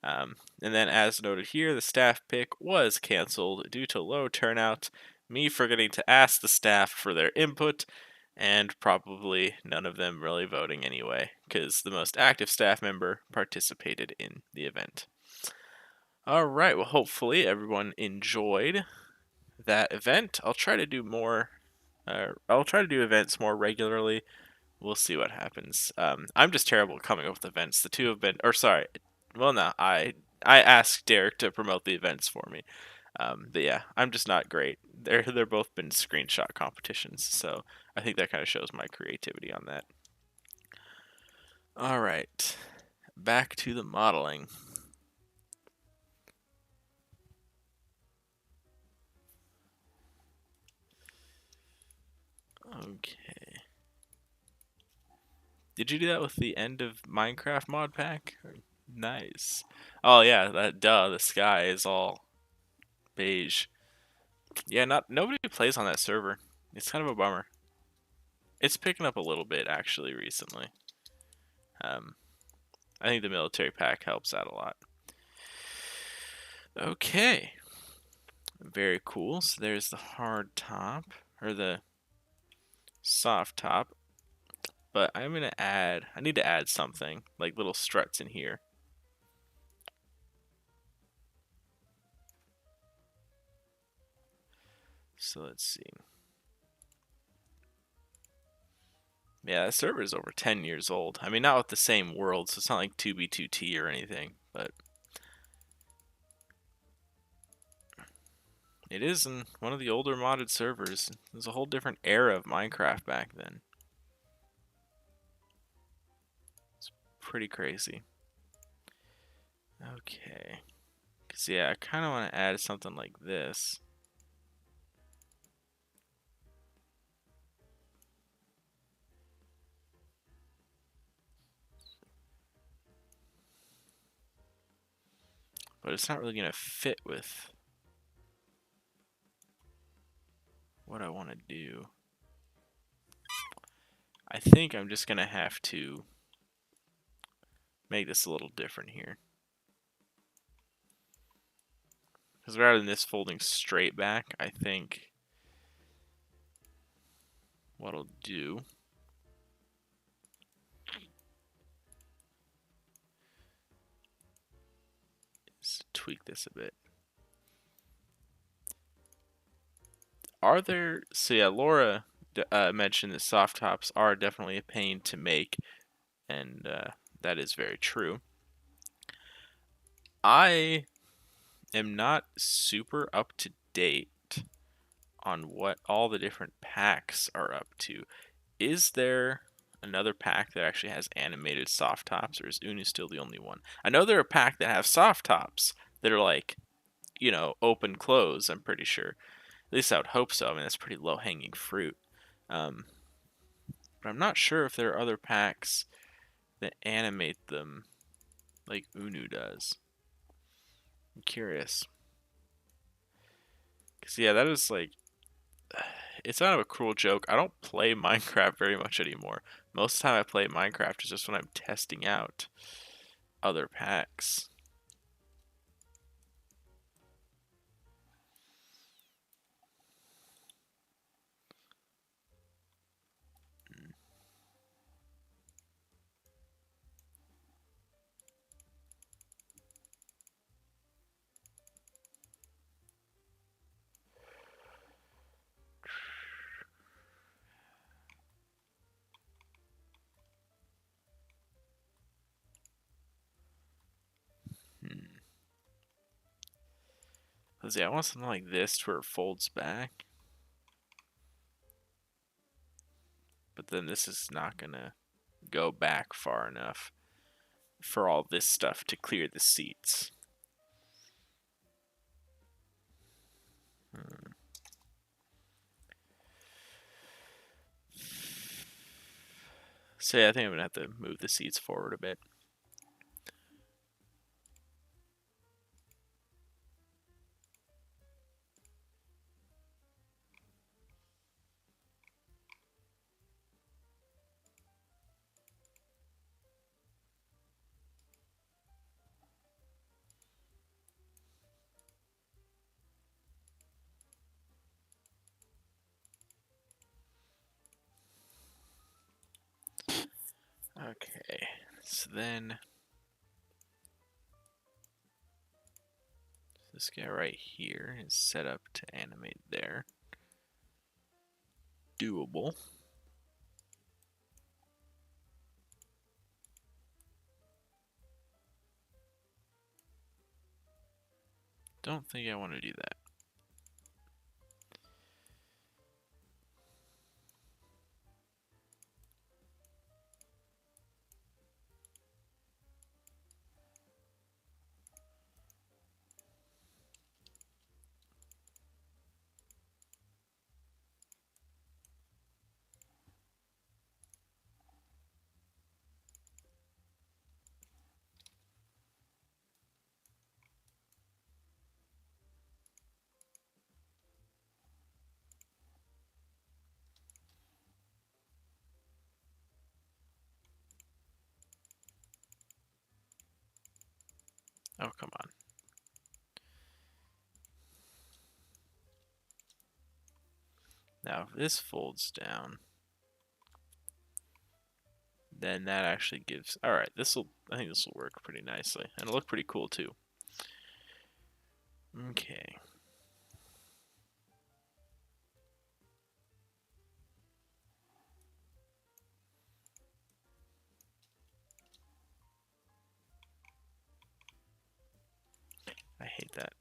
And then, as noted here, the staff pick was canceled due to low turnout, me forgetting to ask the staff for their input, and probably none of them really voting anyway, because the most active staff member participated in the event. Alright, well, hopefully everyone enjoyed that event. I'll try to do more. I'll try to do events more regularly. We'll see what happens. I'm just terrible at coming up with events. The two have been, or sorry, well, no, I asked Derek to promote the events for me. But yeah, I'm just not great. They're both been screenshot competitions, so I think that kind of shows my creativity on that. All right, back to the modeling. Okay. Did you do that with the end of Minecraft mod pack? Nice. Oh yeah, the sky is all beige. Yeah, nobody plays on that server. It's kind of a bummer. It's picking up a little bit actually recently. I think the military pack helps out a lot. Okay. Very cool. So there's the hard top or the soft top. But I need to add something like little struts in here. So let's see. Yeah, that server is over 10 years old. I mean, not with the same world, so it's not like 2B2T or anything, but it is in one of the older modded servers. There's a whole different era of Minecraft back then. It's pretty crazy. Okay. Because, yeah, I kind of want to add something like this. but it's not really going to fit with what I want to do. I think I'm just going to have to make this a little different here. Because rather than this folding straight back, I think what I'll do is tweak this a bit. Are there... So yeah, Laura mentioned that soft tops are definitely a pain to make, and that is very true. I am not super up to date on what all the different packs are up to. Is there another pack that actually has animated soft tops, or is UNU still the only one? I know there are a pack that have soft tops that are like, you know, open close, I'm pretty sure. At least I would hope so. I mean, that's pretty low-hanging fruit. But I'm not sure if there are other packs that animate them like UNU does. I'm curious. Because, yeah, that is like... It's kind of a cruel joke. I don't play Minecraft very much anymore. Most of the time I play Minecraft is just when I'm testing out other packs. Let's see, I want something like this to where it folds back. But then this is not gonna go back far enough for all this stuff to clear the seats. So yeah, I think I'm gonna have to move the seats forward a bit. Okay, so then this guy right here is set up to animate there. Doable. Don't think I want to do that. Oh, come on. Now, if this folds down, then that actually gives... Alright, I think this will work pretty nicely. And it'll look pretty cool, too. Okay. I hate that.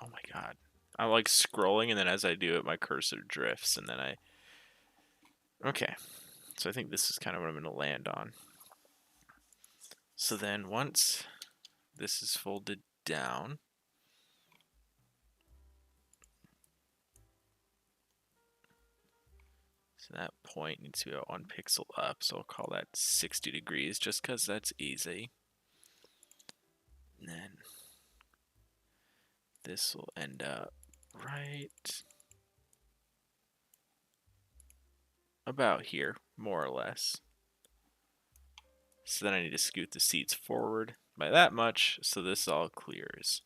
Oh my god. I'm like scrolling, and then as I do it, my cursor drifts, and then I... Okay. So I think this is kind of what I'm going to land on. So then once this is folded down, So that point needs to be about 1 pixel up, so I'll call that 60 degrees just because that's easy. And then this will end up right about here, more or less. So then I need to scoot the seats forward by that much so this all clears.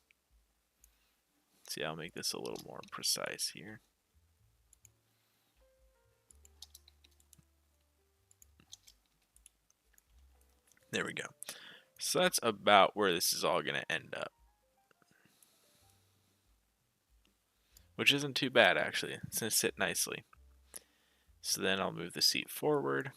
See, I'll make this a little more precise here. There we go. So that's about where this is all going to end up. Which isn't too bad, actually. It's going to sit nicely. So then I'll move the seat forward.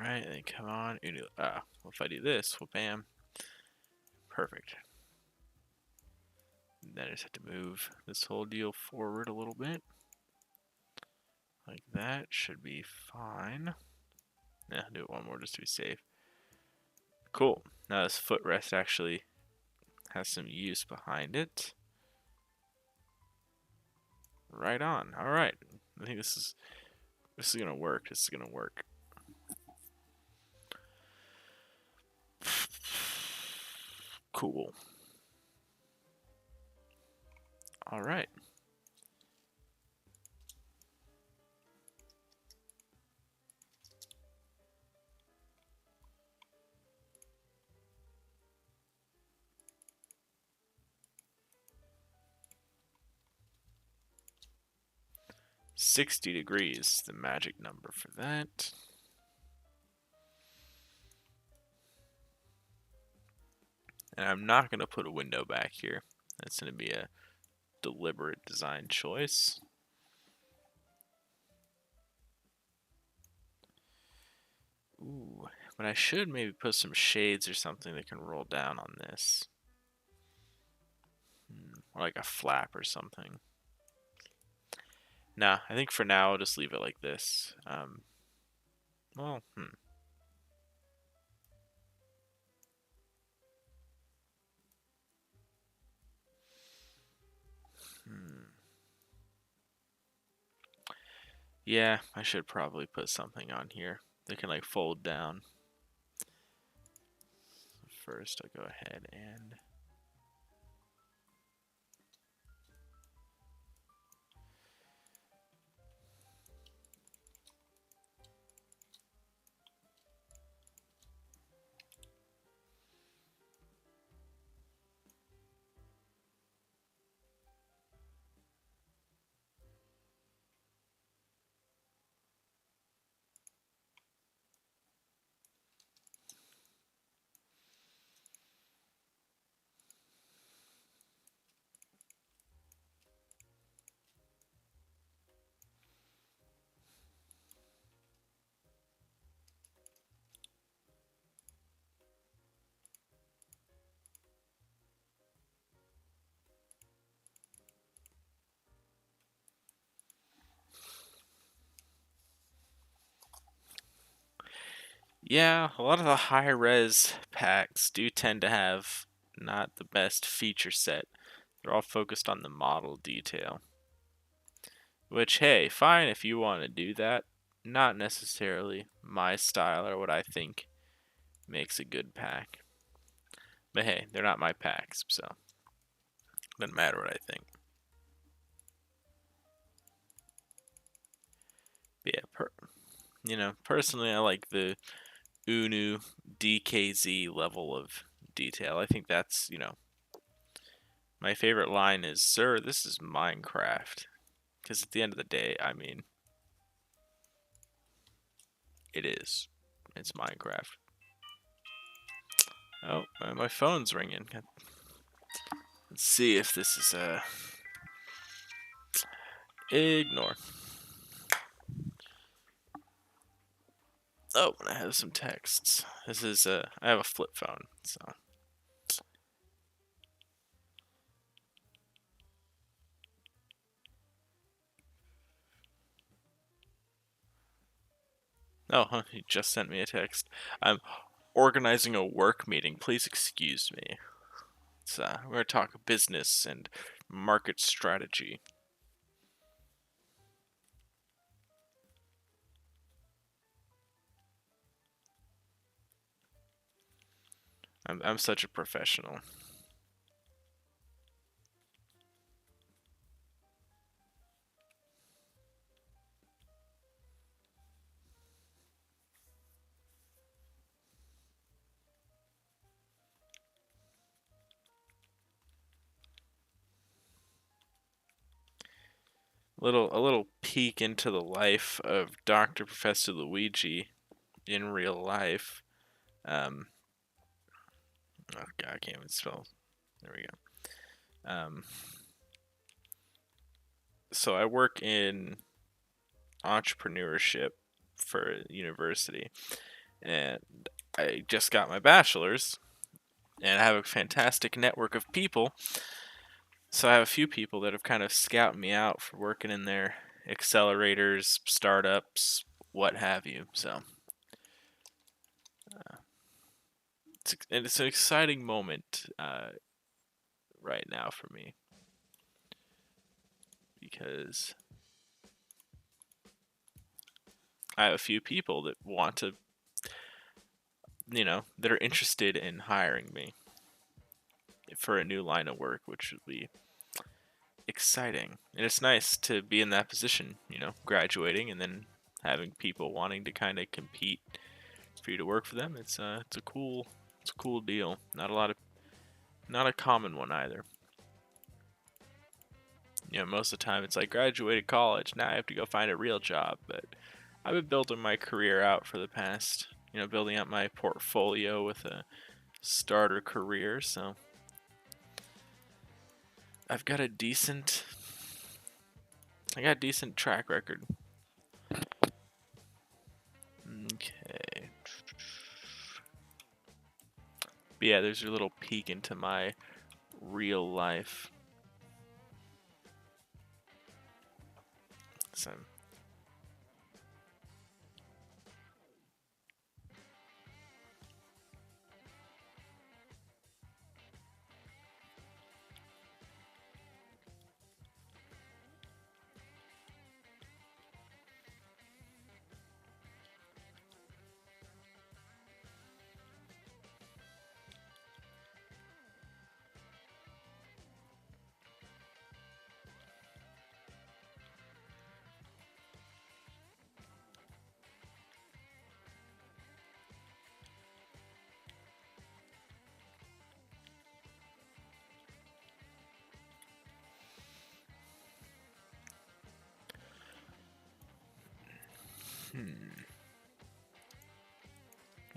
Alright, then come on. If I do this, well, bam. Perfect. Then I just have to move this whole deal forward a little bit. Like that. Should be fine. Yeah, do it one more just to be safe. Cool. Now this footrest actually has some use behind it. Right on. Alright. I think this is gonna work. This is gonna work. Cool. Alright. $60, the magic number for that. And I'm not going to put a window back here. That's going to be a deliberate design choice. Ooh, but I should maybe put some shades or something that can roll down on this. Or like a flap or something. Nah, I think for now I'll just leave it like this. Well, Yeah, I should probably put something on here that can like fold down. First, I'll go ahead and yeah, a lot of the high res packs do tend to have not the best feature set. They're all focused on the model detail. Which, hey, fine if you want to do that. Not necessarily my style or what I think makes a good pack. But hey, they're not my packs, so doesn't matter what I think. But yeah, personally, I like the UNU DKZ level of detail. I think that's, My favorite line is, "Sir, this is Minecraft." Because at the end of the day, I mean, it is. It's Minecraft. Oh, my phone's ringing. Let's see if this is ignore. Oh, and I have some texts. This is I have a flip phone, so. Oh, huh, he just sent me a text. I'm organizing a work meeting. Please excuse me. We're gonna talk business and market strategy. I'm such a professional. A little peek into the life of Dr. Professor Luigi in real life. Oh god, I can't even spell. There we go. So I work in entrepreneurship for university, and I just got my bachelor's, and I have a fantastic network of people. So I have a few people that have kind of scouted me out for working in their accelerators, startups, what have you. So it's an exciting moment right now for me because I have a few people that want to, that are interested in hiring me for a new line of work, which would be exciting. And it's nice to be in that position, graduating and then having people wanting to kind of compete for you to work for them. It's a cool deal. Not a common one either. Most of the time it's like graduated college, now I have to go find a real job, but I've been building my career out for the past, building up my portfolio with a starter career, so I've got a decent track record. Okay. But yeah, there's your little peek into my real life. So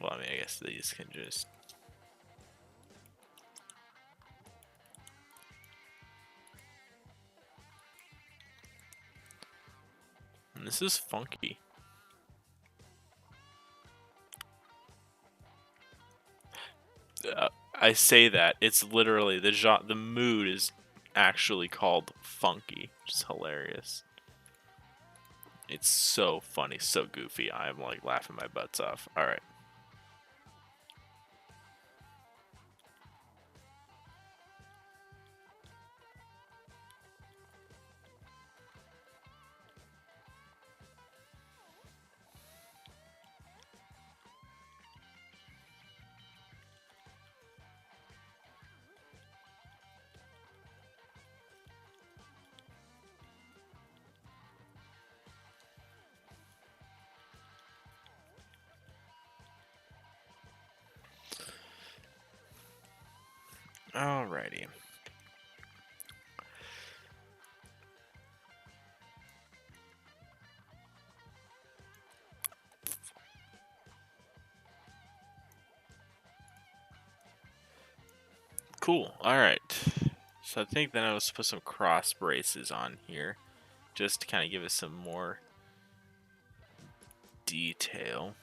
well, I mean, I guess these can just... And this is funky. I say that, it's literally, the mood is actually called funky, which is hilarious. It's so funny, so goofy. I'm like laughing my butts off. Alright. Alrighty. Cool. All right. So I think then I was put some cross braces on here, just to kind of give it some more detail.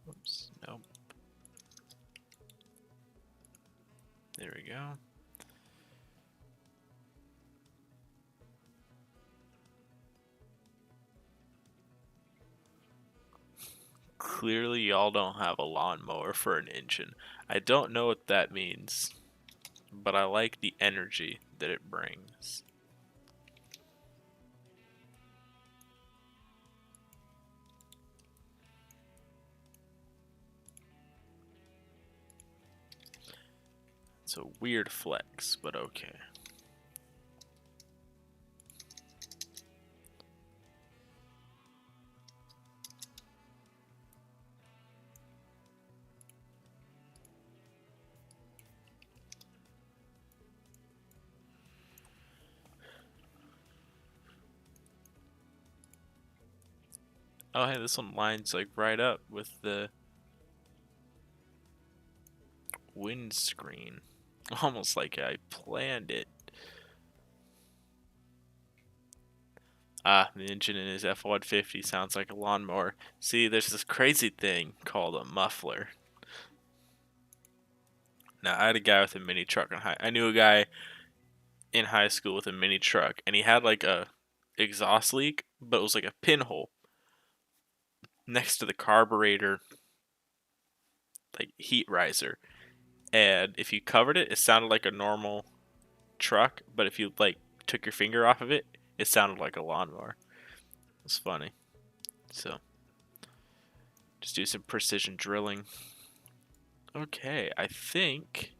Oops. Nope. There we go. Clearly, y'all don't have a lawnmower for an engine. I don't know what that means, but I like the energy that it brings. It's a weird flex, but okay. Oh, hey, this one lines like right up with the windscreen. Almost like I planned it. Ah, the engine in his F-150 sounds like a lawnmower. See, there's this crazy thing called a muffler. Now, I had a guy with a mini truck in I knew a guy in high school with a mini truck, and he had like a exhaust leak, but it was like a pinhole next to the carburetor, like heat riser. And if you covered it, it sounded like a normal truck, but if you like took your finger off of it, it sounded like a lawnmower. It's funny. So, just do some precision drilling. Okay, I think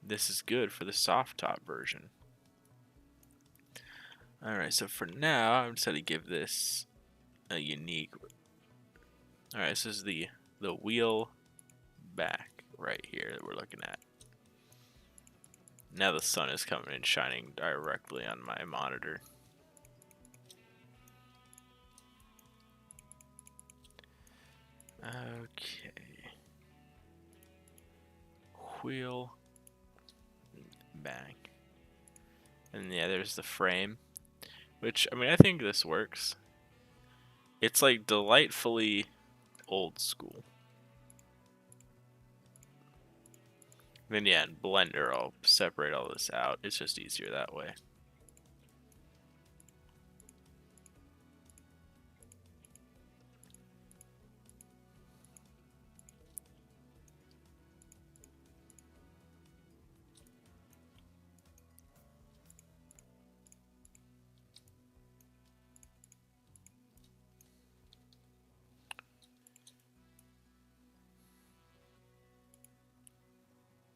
this is good for the soft top version. Alright, so for now, I'm just going to give this a unique... Alright, this is the wheel back right here that we're looking at. Now the sun is coming and shining directly on my monitor. Okay. Wheel back. And yeah, there's the frame. Which, I mean, I think this works. It's like delightfully old school. Then yeah, in Blender, I'll separate all this out. It's just easier that way.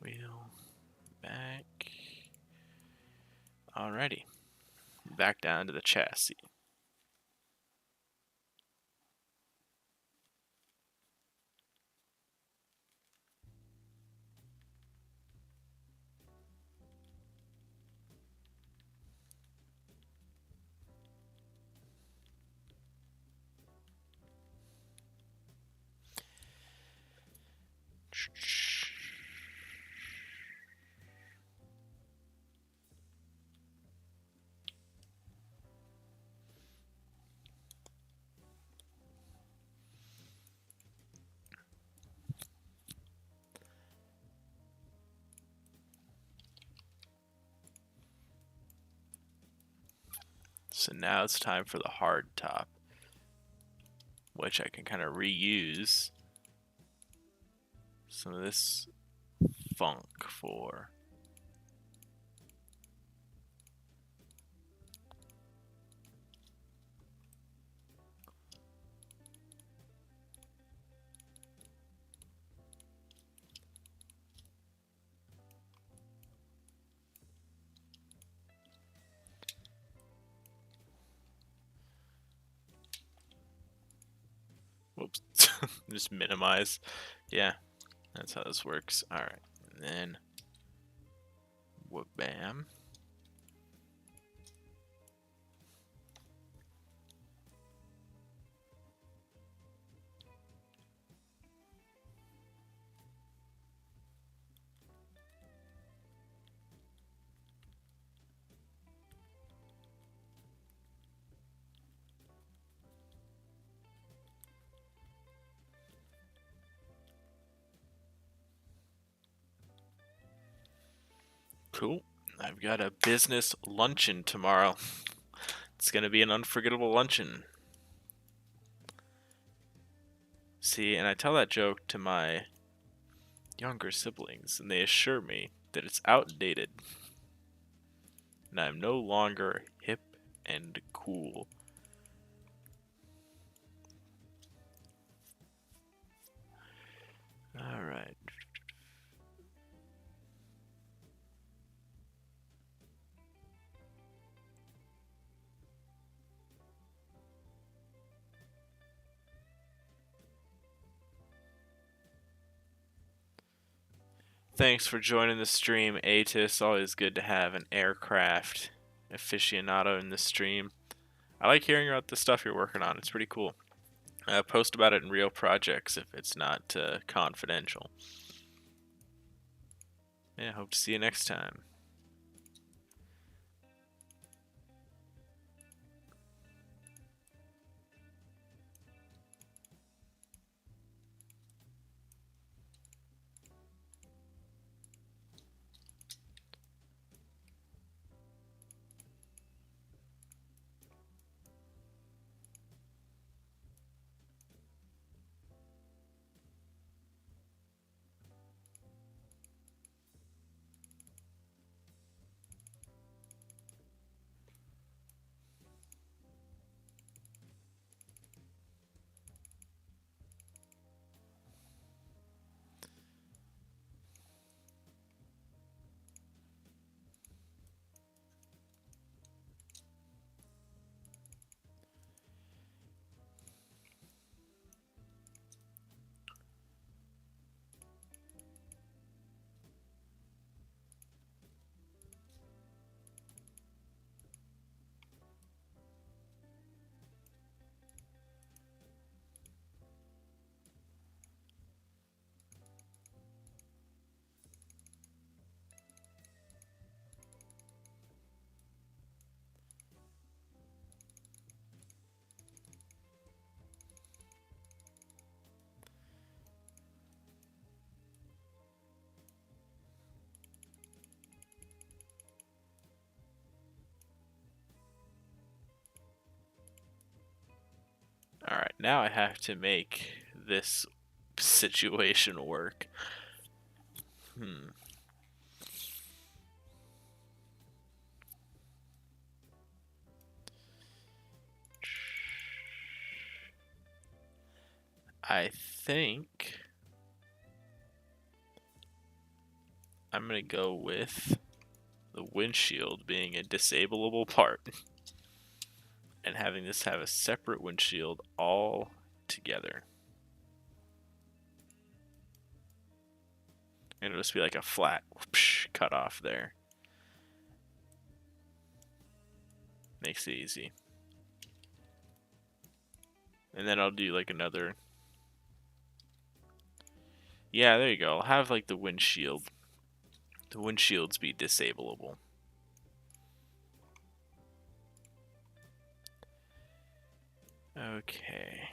Wheel back. Alrighty. Back down to the chassis. So now it's time for the hard top, which I can kind of reuse some of this funk for. Oops. Just minimize. Yeah, that's how this works. Alright, and then whoop bam. Cool. I've got a business luncheon tomorrow. It's gonna be an unforgettable luncheon. See, and I tell that joke to my younger siblings, and they assure me that it's outdated. And I'm no longer hip and cool. Alright. Thanks for joining the stream, Atis. Always good to have an aircraft aficionado in the stream. I like hearing about the stuff you're working on. It's pretty cool. Post about it in real projects if it's not confidential. Yeah, hope to see you next time. Alright, now I have to make this situation work. I think I'm gonna go with the windshield being a disableable part and having this have a separate windshield all together. And it'll just be like a flat whoosh, cut off there. Makes it easy. And then I'll do like another. Yeah, there you go. I'll have like the windshield. The windshields be disableable. Okay.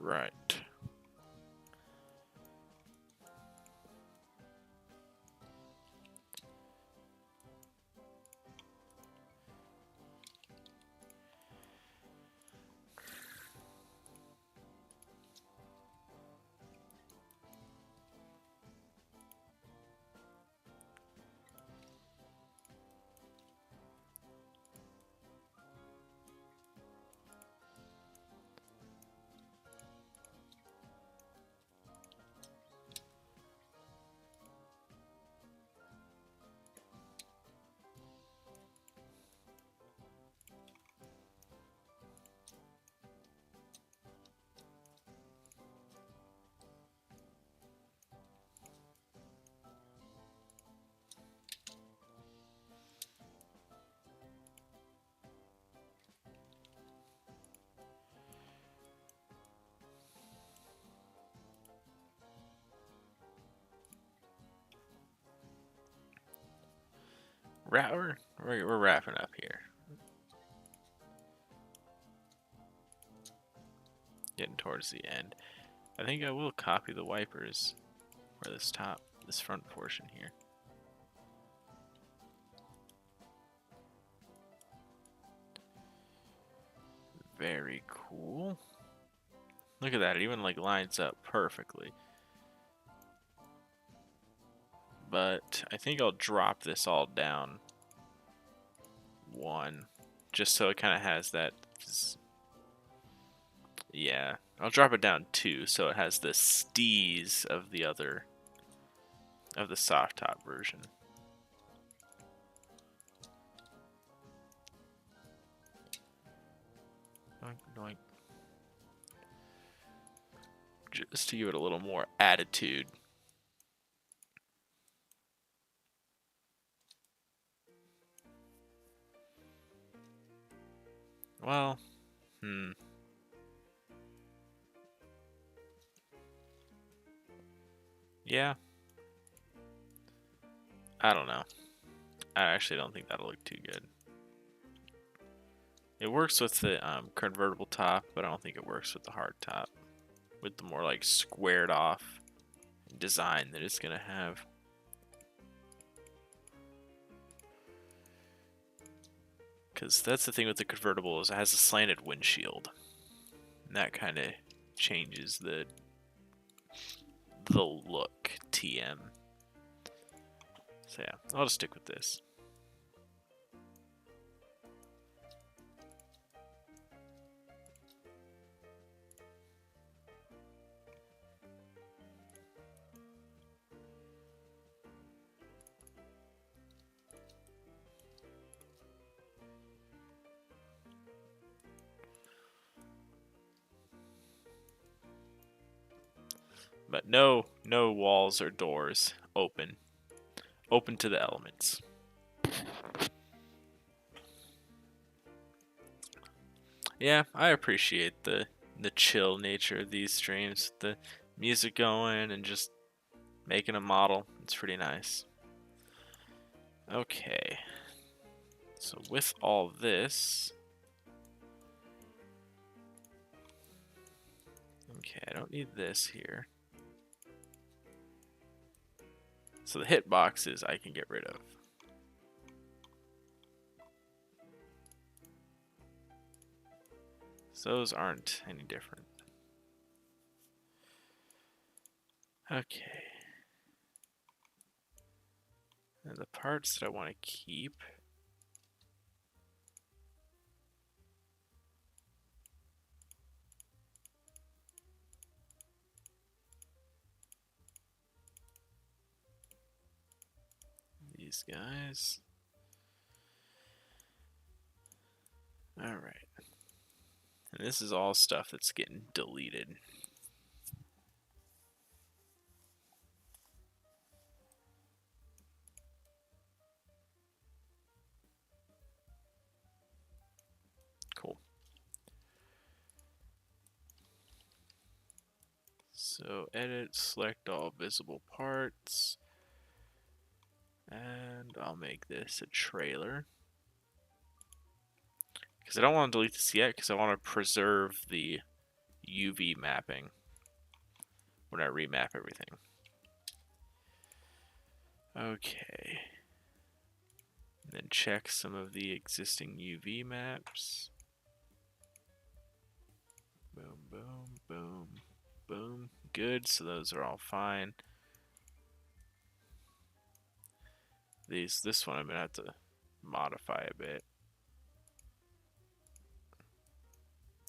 Right. We're wrapping up here. Getting towards the end. I think I will copy the wipers for this front portion here. Very cool. Look at that, it even like lines up perfectly. But I think I'll drop this all down one, just so it kind of has that. Yeah, I'll drop it down two, so it has the stees of the soft top version. Doink, doink. Just to give it a little more attitude. Well, yeah. I don't know. I actually don't think that'll look too good. It works with the convertible top, but I don't think it works with the hard top. With the more like squared off design that it's gonna have. Because that's the thing with the convertible, is it has a slanted windshield. And that kind of changes the look, TM. So yeah, I'll just stick with this. But no walls or doors open. Open to the elements. Yeah, I appreciate the chill nature of these streams. The music going and just making a model. It's pretty nice. Okay. So with all this... Okay, I don't need this here. So the hitboxes I can get rid of. So those aren't any different. Okay. And the parts that I want to keep. These guys. Alright. And this is all stuff that's getting deleted. Cool. So edit, select all visible parts. And I'll make this a trailer. Because I don't want to delete this yet, because I want to preserve the UV mapping when I remap everything. Okay. And then check some of the existing UV maps. Boom, boom, boom, boom. Good, so those are all fine. This one I'm gonna have to modify a bit.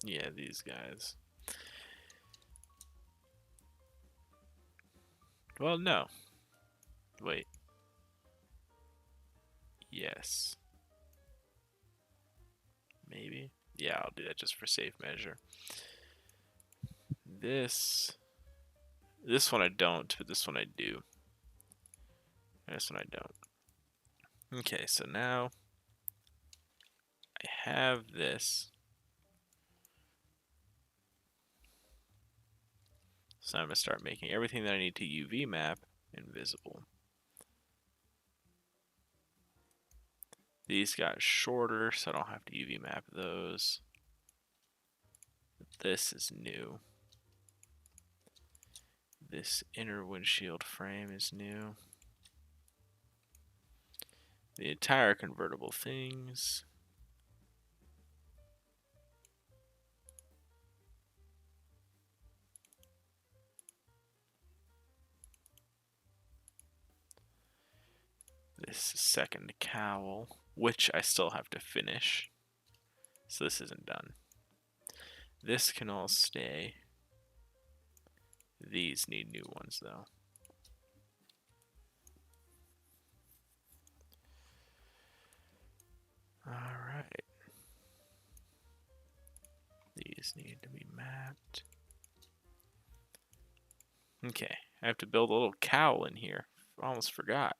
Yeah, these guys. Well, no. Wait. Yes. Maybe. Yeah, I'll do that just for safe measure. This one I don't, but this one I do. This one I don't. Okay, so now I have this. So I'm going to start making everything that I need to UV map invisible. These got shorter, so I don't have to UV map those. This is new. This inner windshield frame is new. The entire convertible things. This second cowl, which I still have to finish. So this isn't done. This can all stay. These need new ones though. Alright. These need to be mapped. Okay, I have to build a little cowl in here. Almost forgot.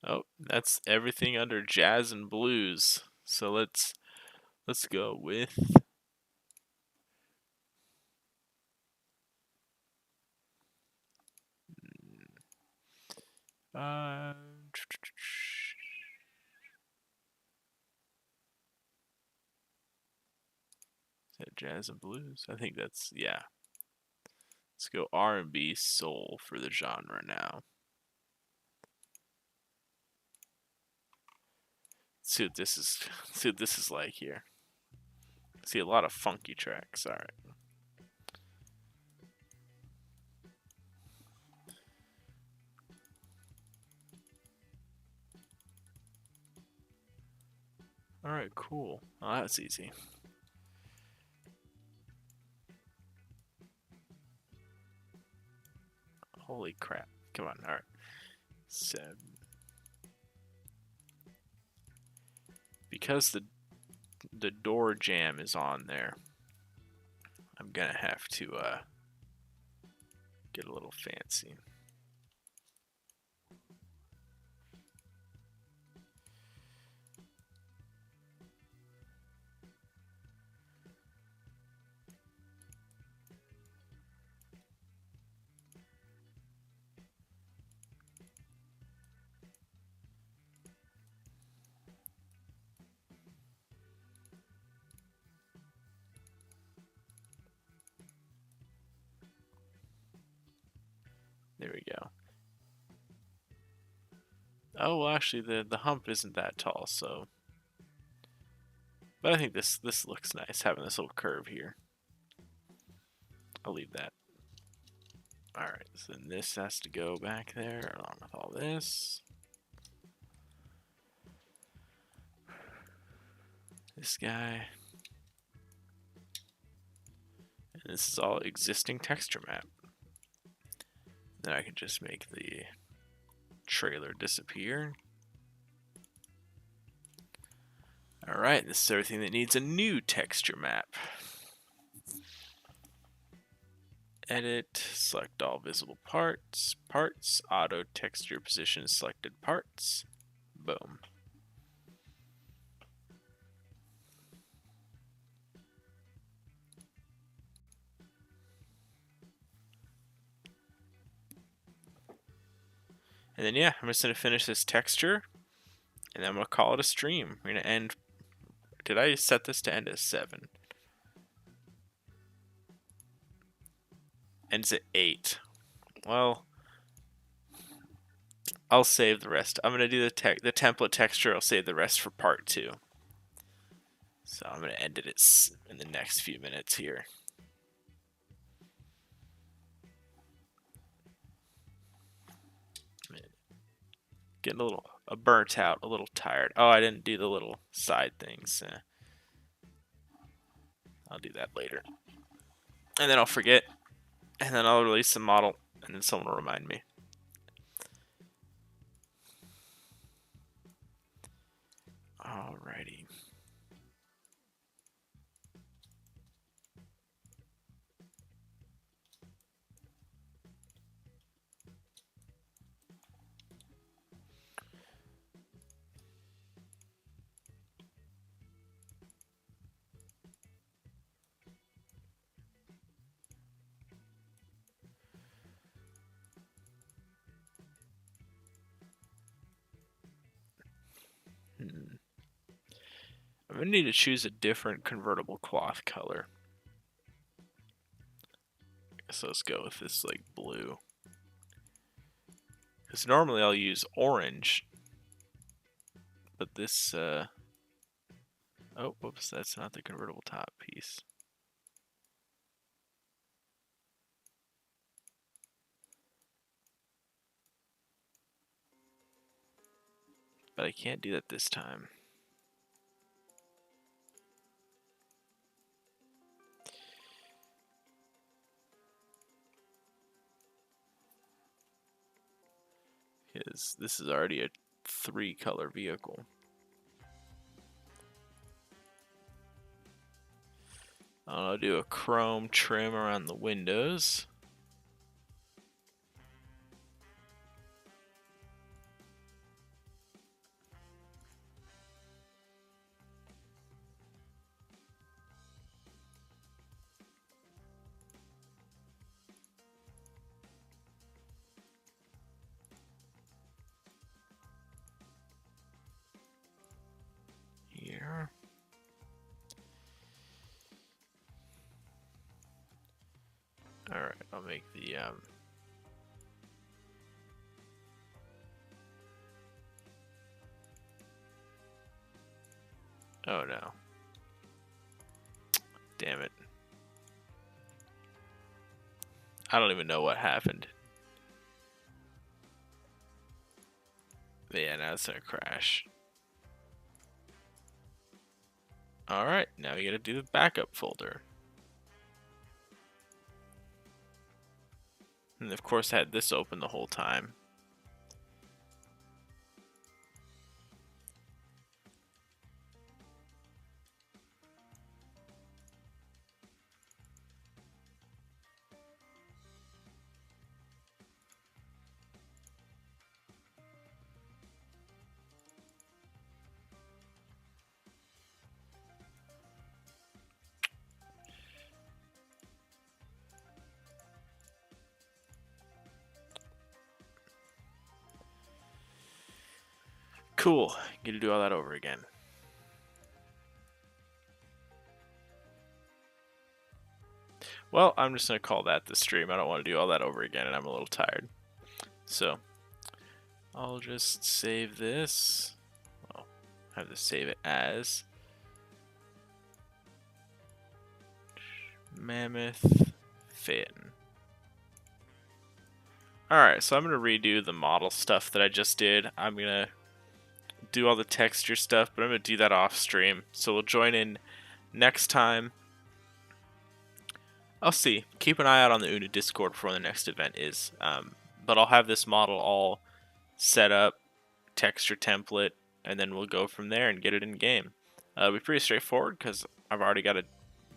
Oh, that's everything under jazz and blues. So let's go with uh is that jazz and blues? I think that's, yeah. Let's go R&B soul for the genre now. Let's see what this is. Let's see what this is like here. See a lot of funky tracks. All right. All right, cool. Oh, that's easy. Holy crap. Come on. All right. 7. Because the door jamb is on there, I'm gonna have to get a little fancy. There we go. Oh, well, actually, the hump isn't that tall, so. But I think this looks nice, having this little curve here. I'll leave that. Alright, so then this has to go back there along with all this. This guy. And this is all existing texture map. Then I can just make the trailer disappear. Alright, this is everything that needs a new texture map. Edit, select all visible parts, auto texture position selected parts, boom. And then yeah, I'm just gonna finish this texture, and then I'm gonna call it a stream. We're gonna end, did I set this to end at 7? Ends at 8. Well, I'll save the rest. I'm gonna do the template texture. I'll save the rest for part 2. So I'm gonna end it in the next few minutes here. Getting a little burnt out, a little tired. Oh, I didn't do the little side things. I'll do that later. And then I'll forget. And then I'll release the model. And then someone will remind me. Alrighty. I'm going to need to choose a different convertible cloth color. So let's go with this like blue. Because normally I'll use orange. But this, oh, whoops, that's not the convertible top piece. But I can't do that this time. Because this is already a 3-color vehicle. I'll do a chrome trim around the windows. Here. Alright, I'll make the oh no. Damn it. I don't even know what happened. But yeah, now it's gonna crash. Alright, now we gotta do the backup folder. And of course I had this open the whole time. Cool. Get to do all that over again. Well, I'm just going to call that the stream. I don't want to do all that over again, and I'm a little tired. So, I'll just save this. Well, I have to save it as Mammoth Phaeton. Alright, so I'm going to redo the model stuff that I just did. I'm going to do all the texture stuff, but I'm going to do that off stream. So we'll join in next time. I'll see. Keep an eye out on the UNU Discord for when the next event is. But I'll have this model all set up, texture template, and then we'll go from there and get it in game. It'll be pretty straightforward because I've already got a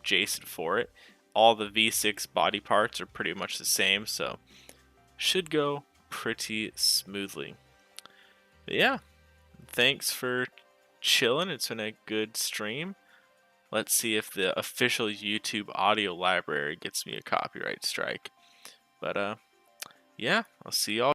JSON for it. All the V6 body parts are pretty much the same, so should go pretty smoothly. But yeah, thanks for chilling. It's been a good stream. Let's see if the official YouTube audio library gets me a copyright strike. But yeah, I'll see y'all.